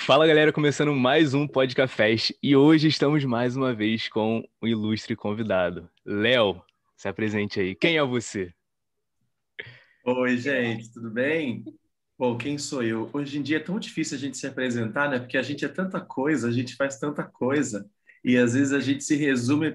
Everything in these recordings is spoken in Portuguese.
Fala galera, começando mais um Podcafest e hoje estamos mais uma vez com um ilustre convidado. Léo, se apresente aí. Quem é você? Oi, gente, tudo bem? Bom, quem sou eu? Hoje em dia é tão difícil a gente se apresentar, né? Porque a gente é tanta coisa, a gente faz tanta coisa, e às vezes a gente se resume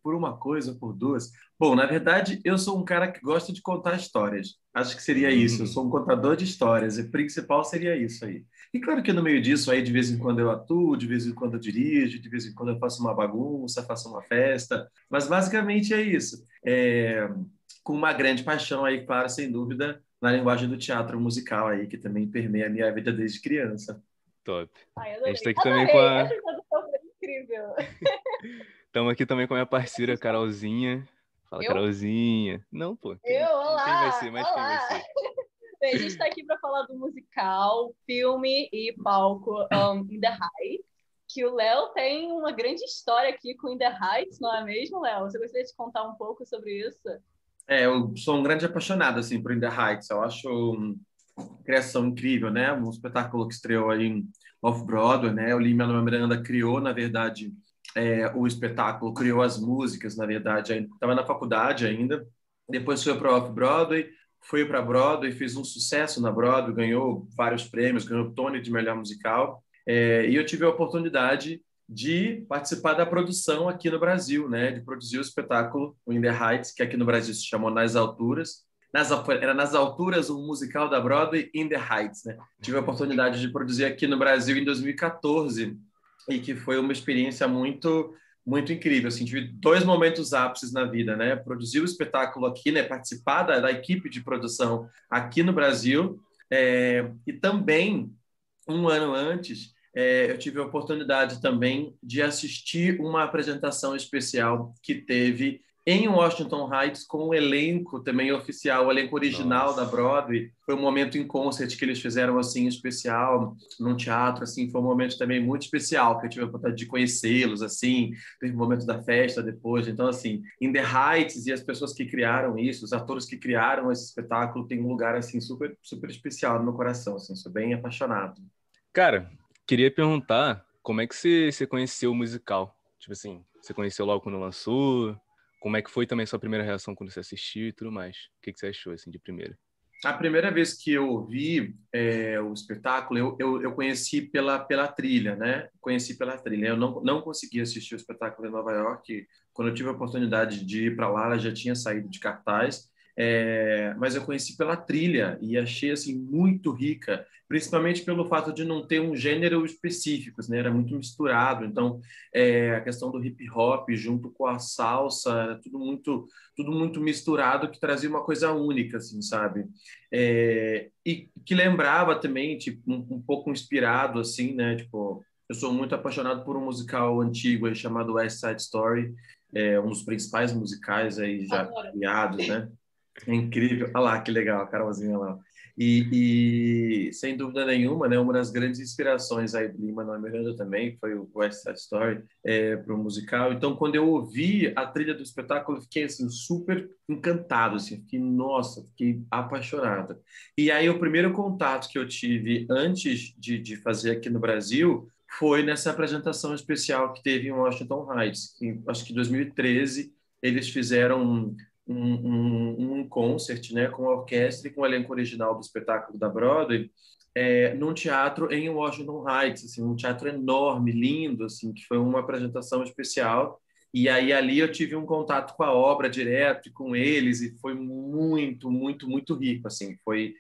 por uma coisa ou por duas. Bom, na verdade, eu sou um cara que gosta de contar histórias. Acho que seria isso. Eu Hum, sou um contador de histórias, e o principal seria isso aí. E claro que no meio disso aí, de vez em quando eu atuo, de vez em quando eu dirijo, de vez em quando eu faço uma bagunça, faço uma festa, mas basicamente é isso. Com uma grande paixão aí, claro, sem dúvida, na linguagem do teatro musical aí, que também permeia a minha vida desde criança. top. Ai, A gente tá adorei. aqui também com Adorei. a... Essa introdução foi incrível. Estamos aqui também com a minha parceira, Carolzinha. Fala, Eu? Carolzinha. Não, pô. Quem vai ser? Olá! Mas quem vai Olá! ser? Bem, a gente está aqui para falar do musical, filme e palco In the Heights, que o Léo tem uma grande história aqui com In the Heights, não é mesmo, Léo? Você gostaria de contar um pouco sobre isso? Eu sou um grande apaixonado, assim, por In the Heights. Eu acho uma criação incrível, né? Um espetáculo que estreou aí em Off-Broadway, né? O Lin-Manuel Miranda criou, na verdade, o espetáculo, criou as músicas, na verdade, estava na faculdade ainda. Depois foi para Off-Broadway, foi para Broadway, fez um sucesso na Broadway, ganhou vários prêmios, ganhou o Tony de melhor musical. E eu tive a oportunidade de participar da produção aqui no Brasil, né? De produzir o espetáculo o In the Heights, que aqui no Brasil se chamou Nas Alturas. Era Nas Alturas, um musical da Broadway, In the Heights, né? Tive a oportunidade de produzir aqui no Brasil em 2014 e que foi uma experiência muito incrível. Assim, tive dois momentos ápices na vida, né? Produzir o espetáculo aqui, né? Participar da equipe de produção aqui no Brasil, e também um ano antes, eu tive a oportunidade também de assistir uma apresentação especial que teve em Washington Heights com o elenco também oficial, o elenco original da Nossa. Broadway. Foi um momento em concert que eles fizeram assim especial num teatro, assim, foi um momento também muito especial que eu tive a oportunidade de conhecê-los, assim, teve um momento da festa depois. Então, assim, In the Heights e as pessoas que criaram isso, os atores que criaram esse espetáculo, tem um lugar assim super super especial no meu coração, assim, sou bem apaixonado. Cara, queria perguntar como é que você conheceu o musical? Tipo assim, você conheceu logo quando lançou? Como é que foi também sua primeira reação quando você assistiu e tudo mais? O que você achou, assim, de primeira? A primeira vez que eu vi o espetáculo, eu conheci pela trilha, né? Conheci pela trilha. Eu não consegui assistir o espetáculo em Nova York. Quando eu tive a oportunidade de ir para lá, ela já tinha saído de cartaz. Mas eu conheci pela trilha e achei assim muito rica, principalmente pelo fato de não ter um gênero específico, né? Era muito misturado. Então, a questão do hip hop junto com a salsa, era tudo muito misturado, que trazia uma coisa única, assim, sabe? E que lembrava também, tipo, um pouco inspirado, assim, né? Tipo, eu sou muito apaixonado por um musical antigo aí, chamado West Side Story, um dos principais musicais aí já Adoro. criados, né? É incrível. Olha lá, que legal, a Carolzinha lá. Sem dúvida nenhuma, né, uma das grandes inspirações aí do Lin-Manuel Miranda também foi o West Side Story para o musical. Então, quando eu ouvi a trilha do espetáculo, eu fiquei assim, super encantado, assim, fiquei, nossa, fiquei apaixonado. E aí, o primeiro contato que eu tive antes de fazer aqui no Brasil foi nessa apresentação especial que teve em Washington Heights. Acho que em 2013 eles fizeram um concert, né, com a orquestra e com o elenco original do espetáculo da Broadway, num teatro em Washington Heights, assim, um teatro enorme, lindo, assim, que foi uma apresentação especial. E aí ali eu tive um contato com a obra direto e com eles e foi muito rico, assim, foi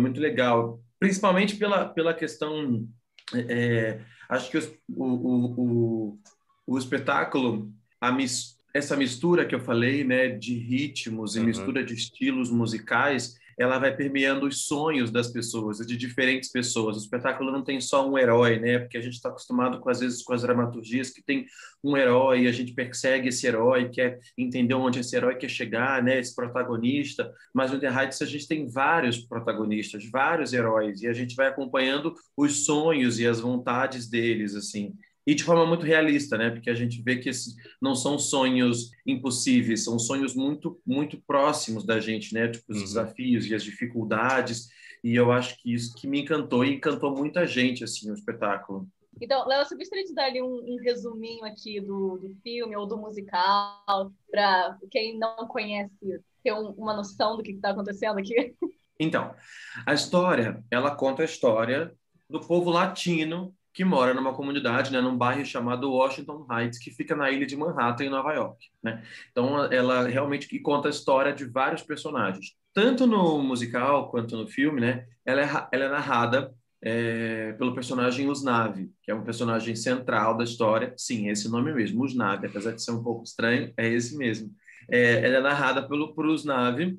muito legal, principalmente pela questão, acho que o espetáculo, essa mistura que eu falei, né, de ritmos e Aham. mistura de estilos musicais, ela vai permeando os sonhos das pessoas, de diferentes pessoas. O espetáculo não tem só um herói, né? Porque a gente está acostumado, às vezes, com as dramaturgias que tem um herói e a gente persegue esse herói, quer entender onde esse herói quer chegar, né? Esse protagonista. Mas no The Heights a gente tem vários protagonistas, vários heróis, e a gente vai acompanhando os sonhos e as vontades deles, assim. E de forma muito realista, né? Porque a gente vê que não são sonhos impossíveis, são sonhos muito próximos da gente, né? Tipo, os Uhum. desafios e as dificuldades. E eu acho que isso que me encantou e encantou muita gente, assim, o espetáculo. Então, Léo, você gostaria de dar ali um resuminho aqui do filme ou do musical, para quem não conhece ter uma noção do que está acontecendo aqui? Então, a história, ela conta a história do povo latino que mora numa comunidade, né, num bairro chamado Washington Heights, que fica na ilha de Manhattan, em Nova York, né? Então, ela realmente que conta a história de vários personagens. Tanto no musical quanto no filme, né, ela é narrada pelo personagem Usnavi, que é um personagem central da história. Sim, é esse nome mesmo, Usnavi, apesar de ser um pouco estranho, é esse mesmo. Ela é narrada por Usnavi,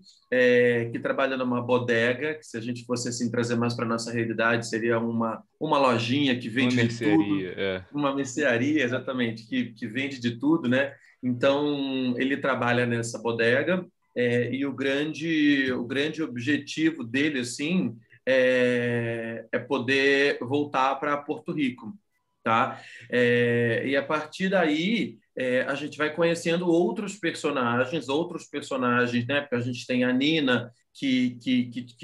que trabalha numa bodega, que se a gente fosse assim trazer mais para nossa realidade, seria uma lojinha que Uma vende de tudo, mercearia, é. uma mercearia, exatamente, que vende de tudo, né? Então, ele trabalha nessa bodega, e o grande objetivo dele, assim, é poder voltar para Porto Rico, tá? E a partir daí a gente vai conhecendo outros personagens, né? Porque a gente tem a Nina, que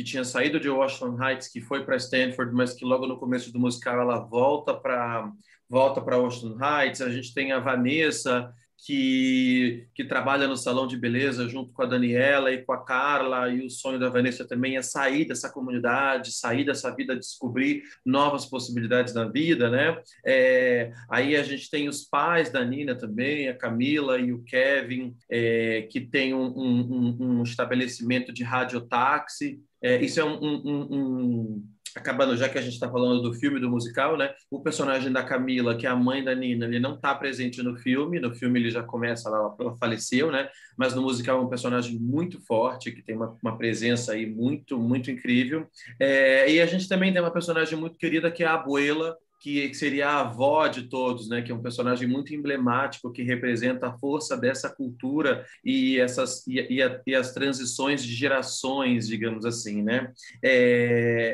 tinha saído de Washington Heights, que foi para Stanford, mas que logo no começo do musical ela volta para Washington Heights. A gente tem a Vanessa, que trabalha no salão de beleza junto com a Daniela e com a Carla, e o sonho da Vanessa também é sair dessa comunidade, sair dessa vida, descobrir novas possibilidades na vida, né? Aí a gente tem os pais da Nina também, a Camila e o Kevin, que tem um estabelecimento de radiotáxi. Isso é acabando, já que a gente está falando do filme, do musical, né? O personagem da Camila, que é a mãe da Nina, ele não está presente no filme. No filme ele já começa, ela faleceu, né? Mas no musical é um personagem muito forte, que tem uma presença aí muito, muito incrível. E a gente também tem uma personagem muito querida, que é a Abuela, que seria a avó de todos, né? Que é um personagem muito emblemático, que representa a força dessa cultura e as transições de gerações, digamos assim, né?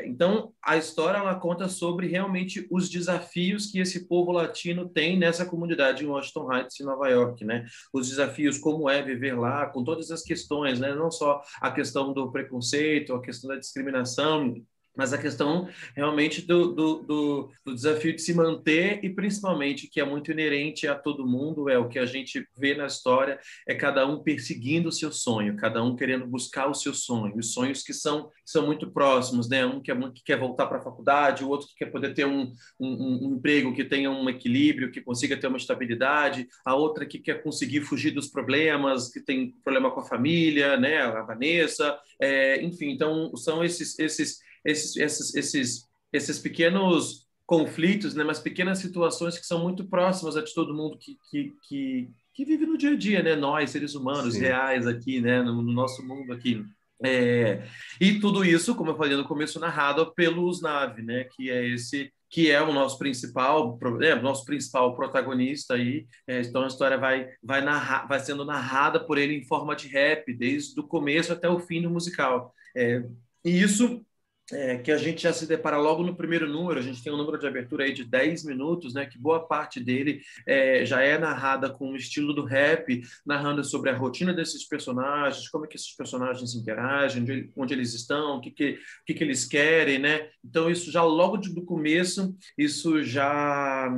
Então, a história ela conta sobre realmente os desafios que esse povo latino tem nessa comunidade em Washington Heights, em Nova York, né? Os desafios, como é viver lá, com todas as questões, né? Não só a questão do preconceito, a questão da discriminação, mas a questão realmente do desafio de se manter, e principalmente, que é muito inerente a todo mundo, é o que a gente vê na história, é cada um perseguindo o seu sonho, cada um querendo buscar o seu sonho, os sonhos que são muito próximos, né? Um que quer voltar para a faculdade, o outro que quer poder ter um emprego que tenha um equilíbrio, que consiga ter uma estabilidade, a outra que quer conseguir fugir dos problemas, que tem problema com a família, né? A Vanessa, enfim, então são esses pequenos conflitos, né, mas pequenas situações que são muito próximas a de todo mundo que vive no dia a dia, né? Nós, seres humanos Sim. reais aqui, né, no nosso mundo aqui. E tudo isso, como eu falei no começo, narrado pelo Usnavi, né, que é o nosso principal protagonista aí. Então a história vai sendo narrada por ele em forma de rap, desde o começo até o fim do musical. E isso que a gente já se depara logo no primeiro número. A gente tem um número de abertura aí de 10 minutos, né, que boa parte dele já é narrada com o estilo do rap, narrando sobre a rotina desses personagens, como é que esses personagens interagem, onde eles estão, o que eles querem, né? Então, isso já logo do começo, isso já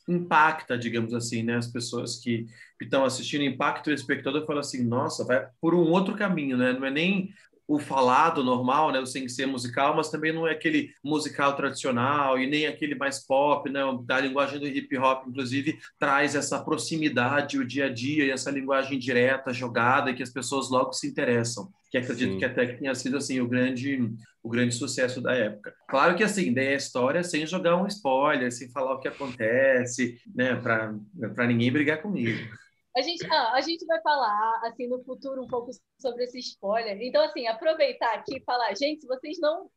impacta, digamos assim, né, as pessoas que estão assistindo, impacta o espectador e fala assim, nossa, vai por um outro caminho, né? Não é nem o falado normal, né, sem ser musical, mas também não é aquele musical tradicional e nem aquele mais pop, né, da linguagem do hip hop, inclusive traz essa proximidade, o dia a dia e essa linguagem direta, jogada, que as pessoas logo se interessam, que acredito que Sim. até que tenha sido assim o grande sucesso da época. Claro que assim, daí a história sem jogar um spoiler, sem falar o que acontece, né, para ninguém brigar comigo. A gente vai falar, assim, no futuro um pouco sobre esse spoiler. Então, assim, aproveitar aqui e falar, gente, se vocês não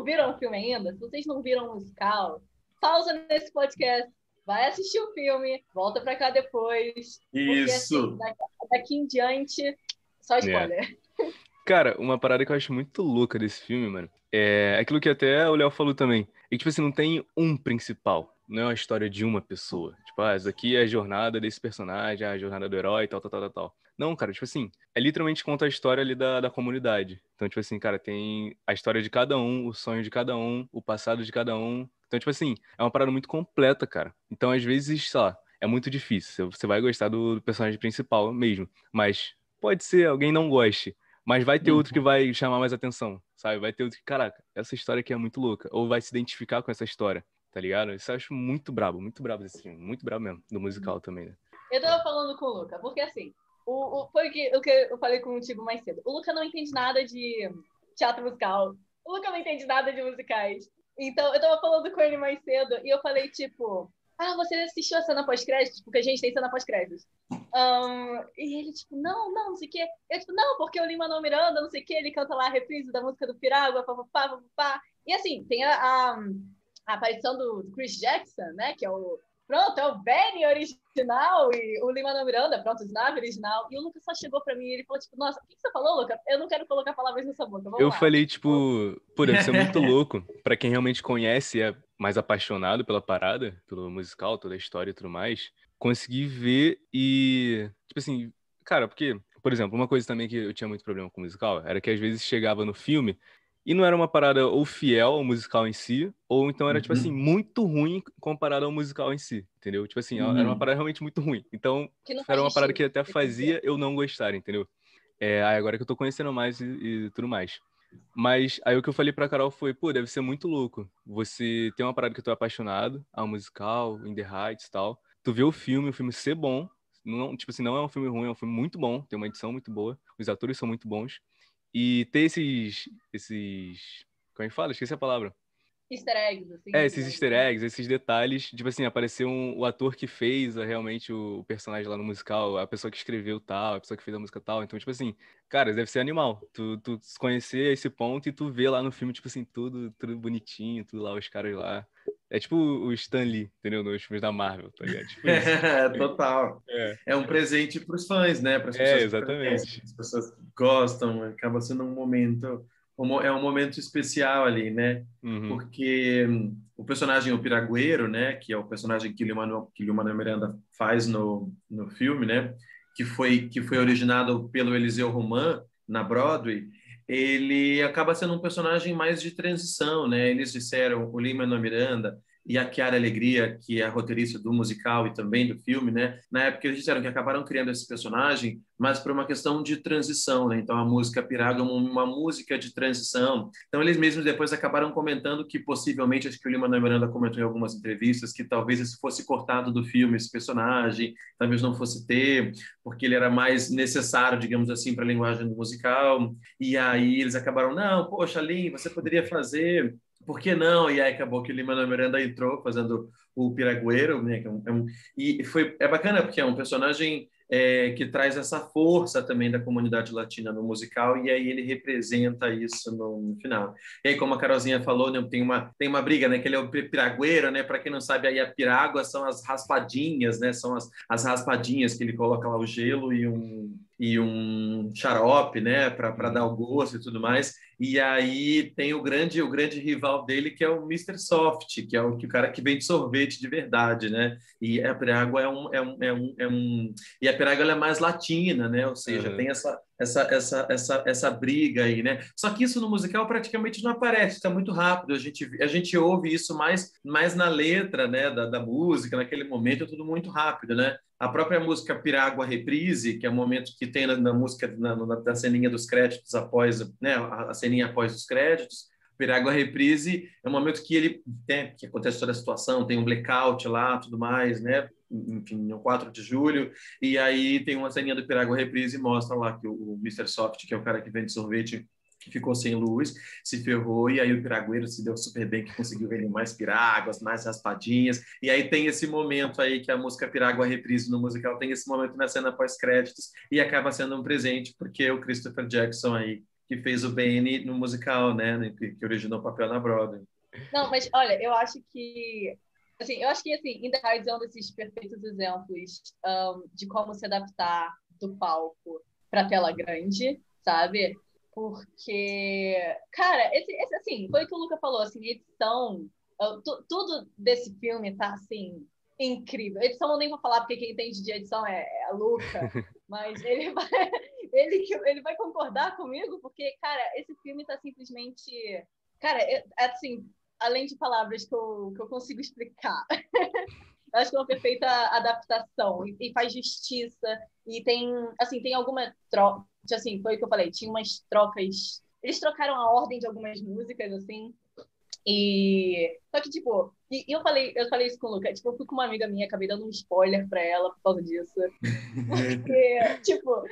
viram o filme ainda, se vocês não viram o musical, pausa nesse podcast, vai assistir o filme, volta pra cá depois, porque, assim, Isso. daqui em diante, só É. spoiler. Cara, uma parada que eu acho muito louca desse filme, mano, é aquilo que até o Léo falou também. E, tipo assim, não tem um principal. Não é uma história de uma pessoa. Tipo, essa aqui é a jornada desse personagem, a jornada do herói, tal, tal, tal, tal, tal. Não, cara, tipo assim, literalmente conta a história ali da comunidade. Então, tipo assim, cara, tem a história de cada um, o sonho de cada um, o passado de cada um. Então, tipo assim, é uma parada muito completa, cara. Então, às vezes, sei lá, é muito difícil. Você vai gostar do personagem principal mesmo. Mas pode ser alguém não goste. Mas vai ter outro que vai chamar mais atenção, sabe? Vai ter outro que, caraca, essa história aqui é muito louca. Ou vai se identificar com essa história, tá ligado? Isso eu acho muito brabo desse filme. Muito brabo mesmo. Do musical também, né? Eu tava falando com o Luca, porque assim, foi o que eu falei contigo mais cedo. O Luca não entende nada de teatro musical. O Luca não entende nada de musicais. Então, eu tava falando com ele mais cedo e eu falei, tipo, você assistiu a cena pós-créditos? Porque a gente tem cena pós-créditos. E ele, tipo, não sei o quê. Eu, tipo, não, porque o Lin-Manuel Miranda, não sei o quê, ele canta lá a reprise da música do Pirágua, papapá, papapá. E assim, tem a aparição do Chris Jackson, né, que é o Benny original e o Lin-Manuel Miranda, pronto, o Snap original. E o Lucas só chegou pra mim e ele falou, tipo, nossa, o que você falou, Lucas? Eu não quero colocar palavras nessa boca, vamos Eu lá. falei, tipo, pô, deve ser muito louco pra quem realmente conhece e é mais apaixonado pela parada, pelo musical, toda a história e tudo mais, conseguir ver e, tipo assim, cara, porque, por exemplo, uma coisa também que eu tinha muito problema com o musical era que às vezes chegava no filme e não era uma parada ou fiel ao musical em si, ou então era, tipo assim, muito ruim comparado ao musical em si, entendeu? Tipo assim, era uma parada realmente muito ruim. Então, Que não era faz uma parada sentido. que até fazia eu não gostar, entendeu? Aí agora que eu tô conhecendo mais e tudo mais. Mas aí o que eu falei pra Carol foi, pô, deve ser muito louco. Você tem uma parada que tu é apaixonado, a musical, In the Heights e tal. Tu vê o filme ser bom. Não, tipo assim, não é um filme ruim, é um filme muito bom, tem uma edição muito boa, os atores são muito bons. E ter como é que fala? Esqueci a palavra. Easter eggs, assim. Esses easter eggs, esses detalhes, tipo assim, apareceu o ator que fez realmente o personagem lá no musical, a pessoa que escreveu tal, a pessoa que fez a música tal. Então, tipo assim, cara, deve ser animal. Tu conhecer esse ponto e tu vê lá no filme, tipo assim, tudo bonitinho, tudo lá, os caras lá. É tipo o Stan Lee, entendeu? Nos filmes da Marvel, tá ligado? Tipo isso. Total. É, É um presente para os fãs, né? Para as pessoas que conhecem, exatamente. as pessoas que gostam. Acaba sendo um momento, é um momento especial ali, né? Uhum. Porque o personagem, o Piragueiro, né? Que é o personagem que o Manuel Miranda faz no filme, né? Que foi originado pelo Eliseu Roman na Broadway. Ele acaba sendo um personagem mais de transição, né? Eles disseram, o Lin-Manuel Miranda e a Chiara Alegria, que é a roteirista do musical e também do filme, né? Na época eles disseram que acabaram criando esse personagem, mas por uma questão de transição, né? Então a música Piraga é uma música de transição. Então eles mesmos depois acabaram comentando que possivelmente, acho que o Lin-Manuel Miranda comentou em algumas entrevistas, que talvez esse fosse cortado do filme, esse personagem, talvez não fosse ter, porque ele era mais necessário, digamos assim, para a linguagem do musical. E aí eles acabaram, não, poxa, Lin, você poderia fazer por que não? E aí acabou que o Lin-Manuel Miranda entrou fazendo o Piragueiro, né? É bacana porque é um personagem que traz essa força também da comunidade latina no musical e aí ele representa isso no final. E aí, como a Carolzinha falou, né, tem uma briga, né? Que ele é o Piragueiro, né? Para quem não sabe, aí a pirágua são as raspadinhas, né? São as raspadinhas que ele coloca lá o gelo e um xarope, né? Para dar o gosto e tudo mais. E aí tem o grande rival dele, que é o Mr. Soft, que é o cara que vende sorvete de verdade, né? E a Pirágua e a Pirágua ela é mais latina, né? Ou seja, Uhum. tem essa briga aí, né? Só que isso no musical praticamente não aparece, está muito rápido. A gente ouve isso mais na letra, né? Da música, naquele momento, é tudo muito rápido, né? A própria música Pirágua Reprise, que é o momento que tem na música, da ceninha dos créditos após, né, a ceninha após os créditos, Pirágua Reprise é um momento que ele, né, que acontece toda a situação, tem um blackout lá, tudo mais, né, enfim, no 4 de julho, e aí tem uma ceninha do Pirágua Reprise e mostra lá que o Mr. Soft, que é o cara que vende sorvete, que ficou sem luz, se ferrou, e aí o piragueiro se deu super bem, que conseguiu vender mais piráguas, mais raspadinhas, e aí tem esse momento aí que a música Pirágua Reprise no musical tem esse momento na cena pós-créditos, e acaba sendo um presente, porque o Christopher Jackson aí, que fez o Benny no musical, né, que originou o papel na Broadway. Não, mas olha, eu acho que In the Heights é um desses perfeitos exemplos de como se adaptar do palco para tela grande, sabe? Porque, cara, esse assim, foi o que o Luca falou, assim, edição Tudo desse filme tá, assim, incrível. Edição eu nem vou falar, porque quem entende de edição é a Luca, mas ele vai concordar comigo, porque, cara, esse filme tá simplesmente... Cara, assim, além de palavras que eu consigo explicar, eu acho que é uma perfeita adaptação e faz justiça. E tem, assim, tem alguma troca, assim, foi o que eu falei, tinha umas trocas. Eles trocaram a ordem de algumas músicas, assim. E só que, tipo, eu falei isso com o Luca, tipo, eu fui com uma amiga minha, acabei dando um spoiler pra ela por causa disso. Porque, tipo,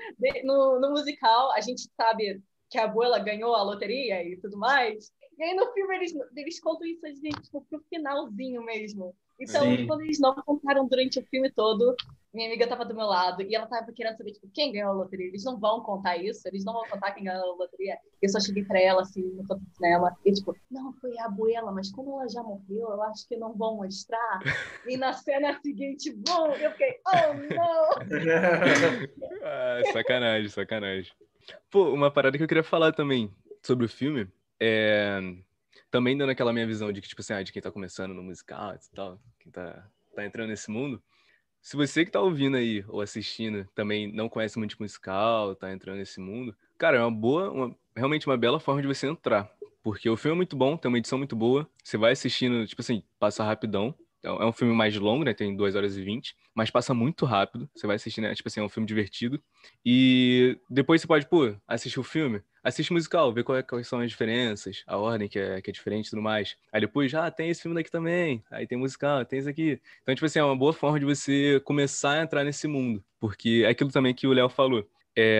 no musical, a gente sabe que a abuela ganhou a loteria e tudo mais. E aí no filme eles contam isso, gente, tipo, pro finalzinho mesmo. Então, Sim. quando eles não contaram durante o filme todo, minha amiga tava do meu lado e ela tava querendo saber, tipo, quem ganhou a loteria. Eles não vão contar isso, eles não vão contar quem ganhou a loteria. Eu só cheguei pra ela, assim, no canto do cinema, e tipo, não, foi a abuela, mas como ela já morreu, eu acho que não vão mostrar. E na cena seguinte, bum, eu fiquei, oh, não! Ah, sacanagem, sacanagem. Pô, uma parada que eu queria falar também sobre o filme é também dando aquela minha visão de que, tipo assim, de quem tá começando no musical e tal, quem tá entrando nesse mundo. Se você que tá ouvindo aí ou assistindo também não conhece muito de musical, tá entrando nesse mundo, cara, é realmente uma bela forma de você entrar. Porque o filme é muito bom, tem uma edição muito boa, você vai assistindo, tipo assim, passa rapidão. É um filme mais longo, né? Tem 2 horas e 20, mas passa muito rápido. Você vai assistir, né? Tipo assim, é um filme divertido. E depois você pode, pô, assistir o filme, assiste o musical, ver quais são as diferenças, a ordem que é diferente e tudo mais. Aí depois, tem esse filme daqui também. Aí tem musical, tem esse aqui. Então, tipo assim, é uma boa forma de você começar a entrar nesse mundo. Porque é aquilo também que o Léo falou.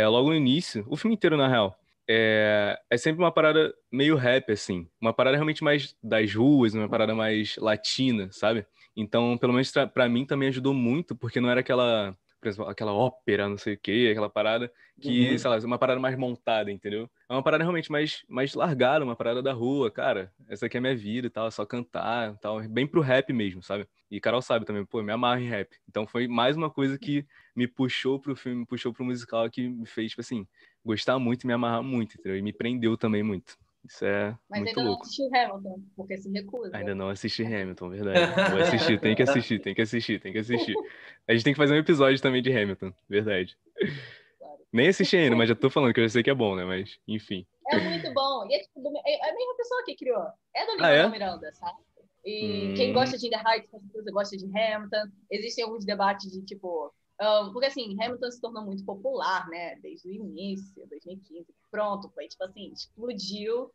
Logo no início, o filme inteiro, na real, é sempre uma parada meio rap, assim. Uma parada realmente mais das ruas, uma parada mais latina, sabe? Então, pelo menos pra mim também ajudou muito, porque não era aquela, por exemplo, aquela ópera, não sei o quê, aquela parada que, sei Uhum. lá, uma parada mais montada, entendeu? É uma parada realmente mais largada, uma parada da rua, cara. Essa aqui é a minha vida e tal, é só cantar e tal. Bem pro rap mesmo, sabe? E Carol sabe também, pô, eu me amarro em rap. Então foi mais uma coisa que me puxou pro filme, me puxou pro musical, que me fez, tipo assim, gostar muito e me amarrar muito, entendeu? E me prendeu também muito. Isso é Mas muito ainda não louco. assistiu Hamilton, porque se recusa. Ainda não assisti Hamilton, verdade. Vou assistir, tem que assistir, tem que assistir, tem que assistir. A gente tem que fazer um episódio também de Hamilton, verdade. Claro. Nem assisti ainda, mas já tô falando que eu já sei que é bom, né? Mas, enfim. É muito bom. E é, tipo, é a mesma pessoa que criou. É do Ah, Lin-Manuel é? Miranda, sabe? E quem Hum, gosta de In The Heights, com certeza gosta de Hamilton. Existem alguns debates de, tipo... porque, assim, Hamilton se tornou muito popular, né? Desde o início, 2015. Pronto, foi, tipo assim, explodiu.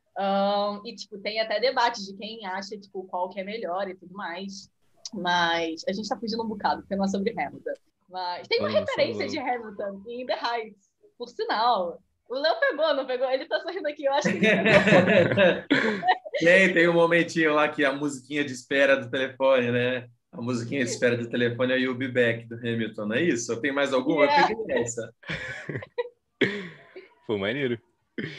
E, tipo, tem até debates de quem acha, tipo, qual que é melhor e tudo mais. Mas a gente tá fugindo um bocado, porque não é sobre Hamilton. Mas tem uma vamos, só referência de vamos. Hamilton em In The Heights, por sinal. O Léo pegou, não pegou? Ele tá sorrindo aqui, eu acho que ele pegou. Tem um momentinho lá que a musiquinha de espera do telefone, né? A musiquinha de espera do telefone é o Be Back do Hamilton, não é isso? Ou tem mais alguma? Eu Yeah. peguei essa. Pô, maneiro.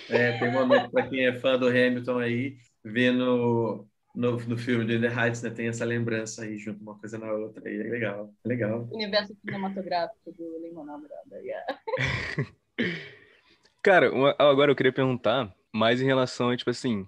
Tem um momento para quem é fã do Hamilton aí, vendo no filme de In The Heights, né? Tem essa lembrança aí, junto uma coisa na outra. Aí é legal, é legal. Universo cinematográfico do Lin-Manuel Miranda. Yeah. Cara, agora eu queria perguntar mais em relação a, tipo assim,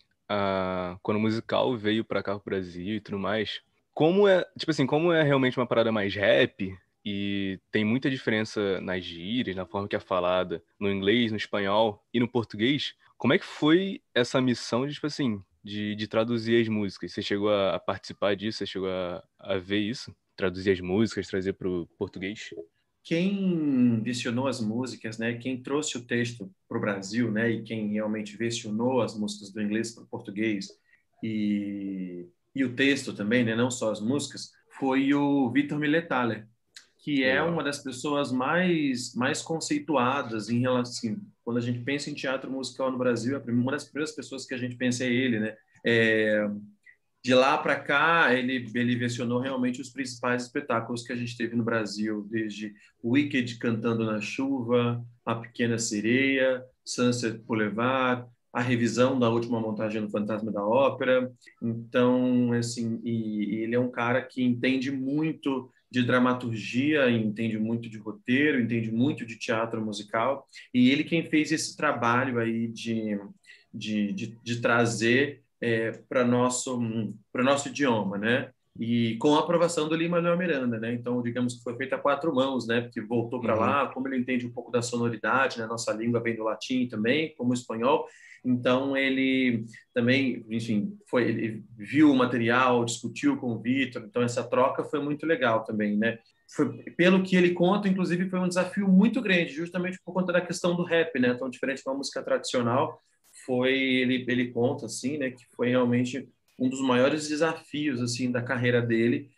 quando o musical veio pra cá pro Brasil e tudo mais, como é, tipo assim, como é realmente uma parada mais rap e tem muita diferença nas gírias, na forma que é falada, no inglês, no espanhol e no português, como é que foi essa missão de, tipo assim, de traduzir as músicas? Você chegou a participar disso? Você chegou a ver isso? Traduzir as músicas, trazer pro português? Quem versionou as músicas, né? Quem trouxe o texto para o Brasil, né? E quem realmente versionou as músicas do inglês para o português e o texto também, né? Não só as músicas, foi o Vitor Miletale, que é Legal. uma das pessoas mais conceituadas em relação, assim, quando a gente pensa em teatro musical no Brasil, uma das primeiras pessoas que a gente pensa é ele, né? De lá para cá, ele versionou realmente os principais espetáculos que a gente teve no Brasil, desde Wicked cantando na chuva, A Pequena Sereia, Sunset Boulevard, a revisão da última montagem do Fantasma da Ópera. Então, assim, e ele é um cara que entende muito de dramaturgia, entende muito de roteiro, entende muito de teatro musical, e ele quem fez esse trabalho aí de trazer para nosso idioma, né? E com a aprovação do Lin-Manuel Miranda, né? Então, digamos que foi feita a quatro mãos, né? Porque voltou para lá, como ele entende um pouco da sonoridade, né? Nossa língua vem do latim também, como o espanhol. Então, ele também, enfim, ele viu o material, discutiu com o Vitor. Então, essa troca foi muito legal também, né? Pelo que ele conta, inclusive, foi um desafio muito grande, justamente por conta da questão do rap, né? Tão diferente da música tradicional. Ele conta, assim, né? Que foi realmente um dos maiores desafios assim da carreira dele,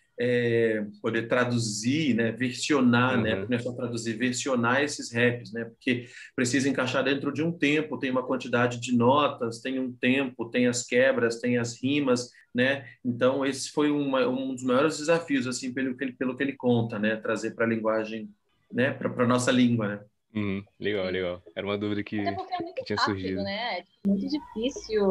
poder traduzir, né, versionar, né, Uhum. não é só traduzir, versionar esses raps, né, porque precisa encaixar dentro de um tempo, tem uma quantidade de notas, tem um tempo, tem as quebras, tem as rimas, né, então esse foi um dos maiores desafios, assim, pelo que ele conta, né, trazer para a linguagem, né, para nossa língua, né. Legal, Sim. legal. Era uma dúvida Até porque é muito que tinha rápido, surgido. né? É muito difícil,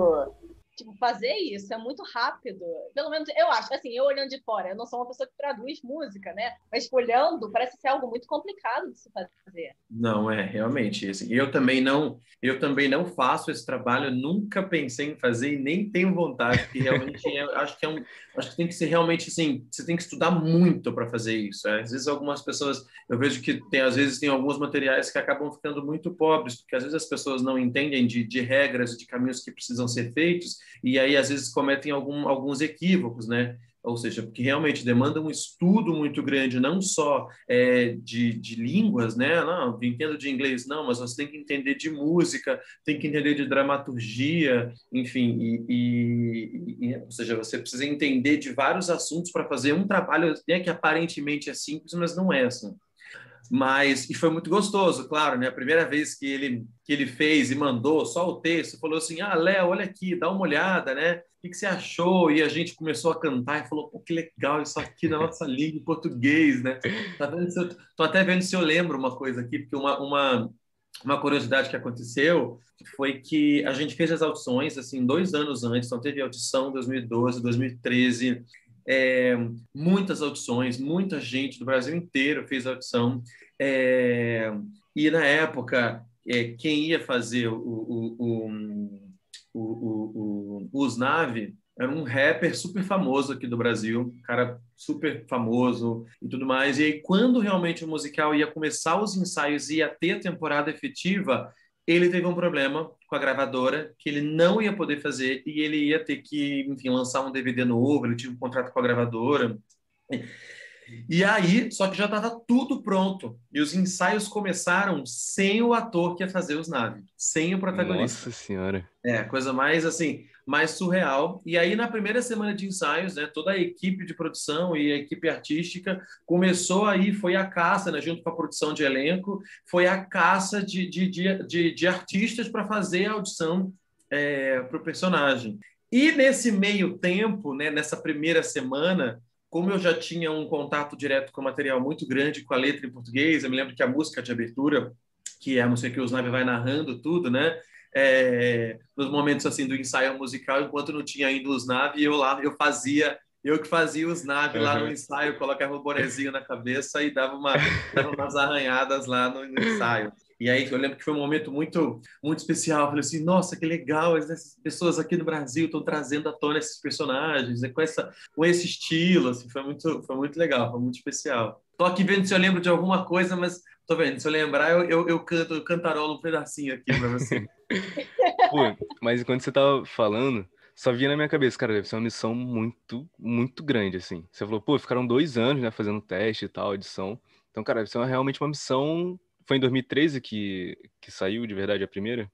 tipo, fazer isso. É muito rápido. Pelo menos eu acho. Assim, eu olhando de fora, eu não sou uma pessoa que traduz música, né? Mas olhando, parece ser algo muito complicado de se fazer. Não, realmente assim, eu também não faço esse trabalho, eu nunca pensei em fazer e nem tenho vontade, porque realmente acho que tem que ser realmente assim, você tem que estudar muito para fazer isso. Às vezes algumas pessoas, eu vejo que às vezes tem alguns materiais que acabam ficando muito pobres, porque às vezes as pessoas não entendem de regras, de caminhos que precisam ser feitos, e aí às vezes cometem alguns equívocos, né? Ou seja, porque realmente demanda um estudo muito grande, não só de línguas, né? Não, eu entendo de inglês, não, mas você tem que entender de música, tem que entender de dramaturgia, enfim, ou seja, você precisa entender de vários assuntos para fazer um trabalho, né, que aparentemente é simples, mas não é assim. E foi muito gostoso, claro, né? A primeira vez que ele fez e mandou só o texto, falou assim: "Ah, Léo, olha aqui, dá uma olhada, né? O que você achou?" E a gente começou a cantar e falou: "Pô, que legal isso aqui na nossa língua em português, né?" Tá vendo tô até vendo se eu lembro uma coisa aqui, porque uma curiosidade que aconteceu foi que a gente fez as audições assim 2 anos antes, então teve audição em 2012, 2013, é, muitas audições, muita gente do Brasil inteiro fez audição, é, e na época quem ia fazer o Usnavi era um rapper super famoso aqui do Brasil, um cara super famoso e tudo mais. E aí, quando realmente o musical ia começar os ensaios e ia ter a temporada efetiva, ele teve um problema com a gravadora que ele não ia poder fazer e ele ia ter que, enfim, lançar um DVD novo. Ele tinha um contrato com a gravadora. E aí, só que já estava tudo pronto. E os ensaios começaram sem o ator que ia fazer os naves, sem o protagonista. Nossa senhora. Coisa mais assim, mais surreal. E aí, na primeira semana de ensaios, né, toda a equipe de produção e a equipe artística começou aí, foi a caça, né, junto com a produção de elenco, foi a caça de artistas para fazer a audição para o personagem. E nesse meio tempo, né, nessa primeira semana, como eu já tinha um contato direto com o material muito grande com a letra em português, eu me lembro que a música de abertura, que é a música que o Osnave vai narrando tudo, né? Nos momentos assim do ensaio musical, enquanto não tinha ainda os nave, eu que fazia os nave lá no Uhum. ensaio, colocava o bonezinho na cabeça e dava umas arranhadas lá no ensaio. E aí eu lembro que foi um momento muito muito especial. Eu falei assim, nossa, que legal, essas pessoas aqui no Brasil estão trazendo à tona esses personagens, né, com esse estilo, assim, foi muito legal, foi muito especial. Tô aqui vendo se eu lembro de alguma coisa, mas tô vendo, se eu lembrar, eu cantarolo um pedacinho aqui para você. Pô, mas enquanto você tava falando, só vinha na minha cabeça, cara, deve ser uma missão muito, muito grande, assim. Você falou, pô, ficaram 2 anos, né, fazendo teste e tal, edição. Então, cara, deve ser realmente uma missão. Foi em 2013 que saiu de verdade a primeira?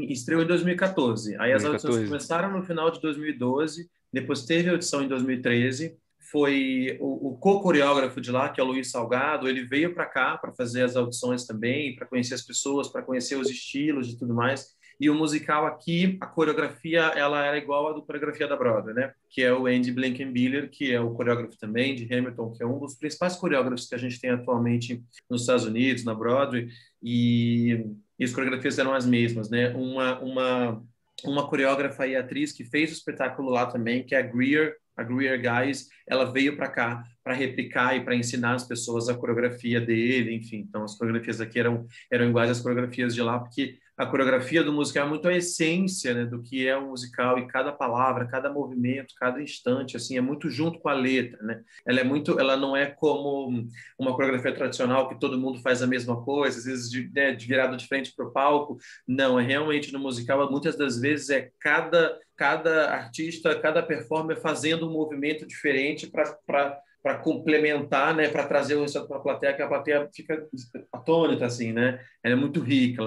Estreou em 2014. Aí as audições 2014? começaram no final de 2012, depois teve audição em 2013. Foi o co-coreógrafo de lá, que é o Luiz Salgado, ele veio para cá para fazer as audições também, para conhecer as pessoas, para conhecer os estilos e tudo mais. E o musical aqui, a coreografia, ela era igual à do coreografia da Broadway, né? Que é o Andy Blankenbiller, que é o coreógrafo também de Hamilton, que é um dos principais coreógrafos que a gente tem atualmente nos Estados Unidos, na Broadway. E as coreografias eram as mesmas, né? Uma coreógrafa e atriz que fez o espetáculo lá também, que é a Greer Guys, ela veio para cá para replicar e para ensinar as pessoas a coreografia dele, enfim. Então, as coreografias aqui eram iguais às coreografias de lá, porque a coreografia do musical é muito a essência, né, do que é um musical, e cada palavra, cada movimento, cada instante, assim, é muito junto com a letra, né? Ela não é como uma coreografia tradicional que todo mundo faz a mesma coisa, às vezes de virado de frente para o palco. Não, é realmente no musical, muitas das vezes é cada artista, cada performer fazendo um movimento diferente para complementar, né, para trazer o resultado para a plateia, que a plateia fica atônita, assim, né? Ela é muito rica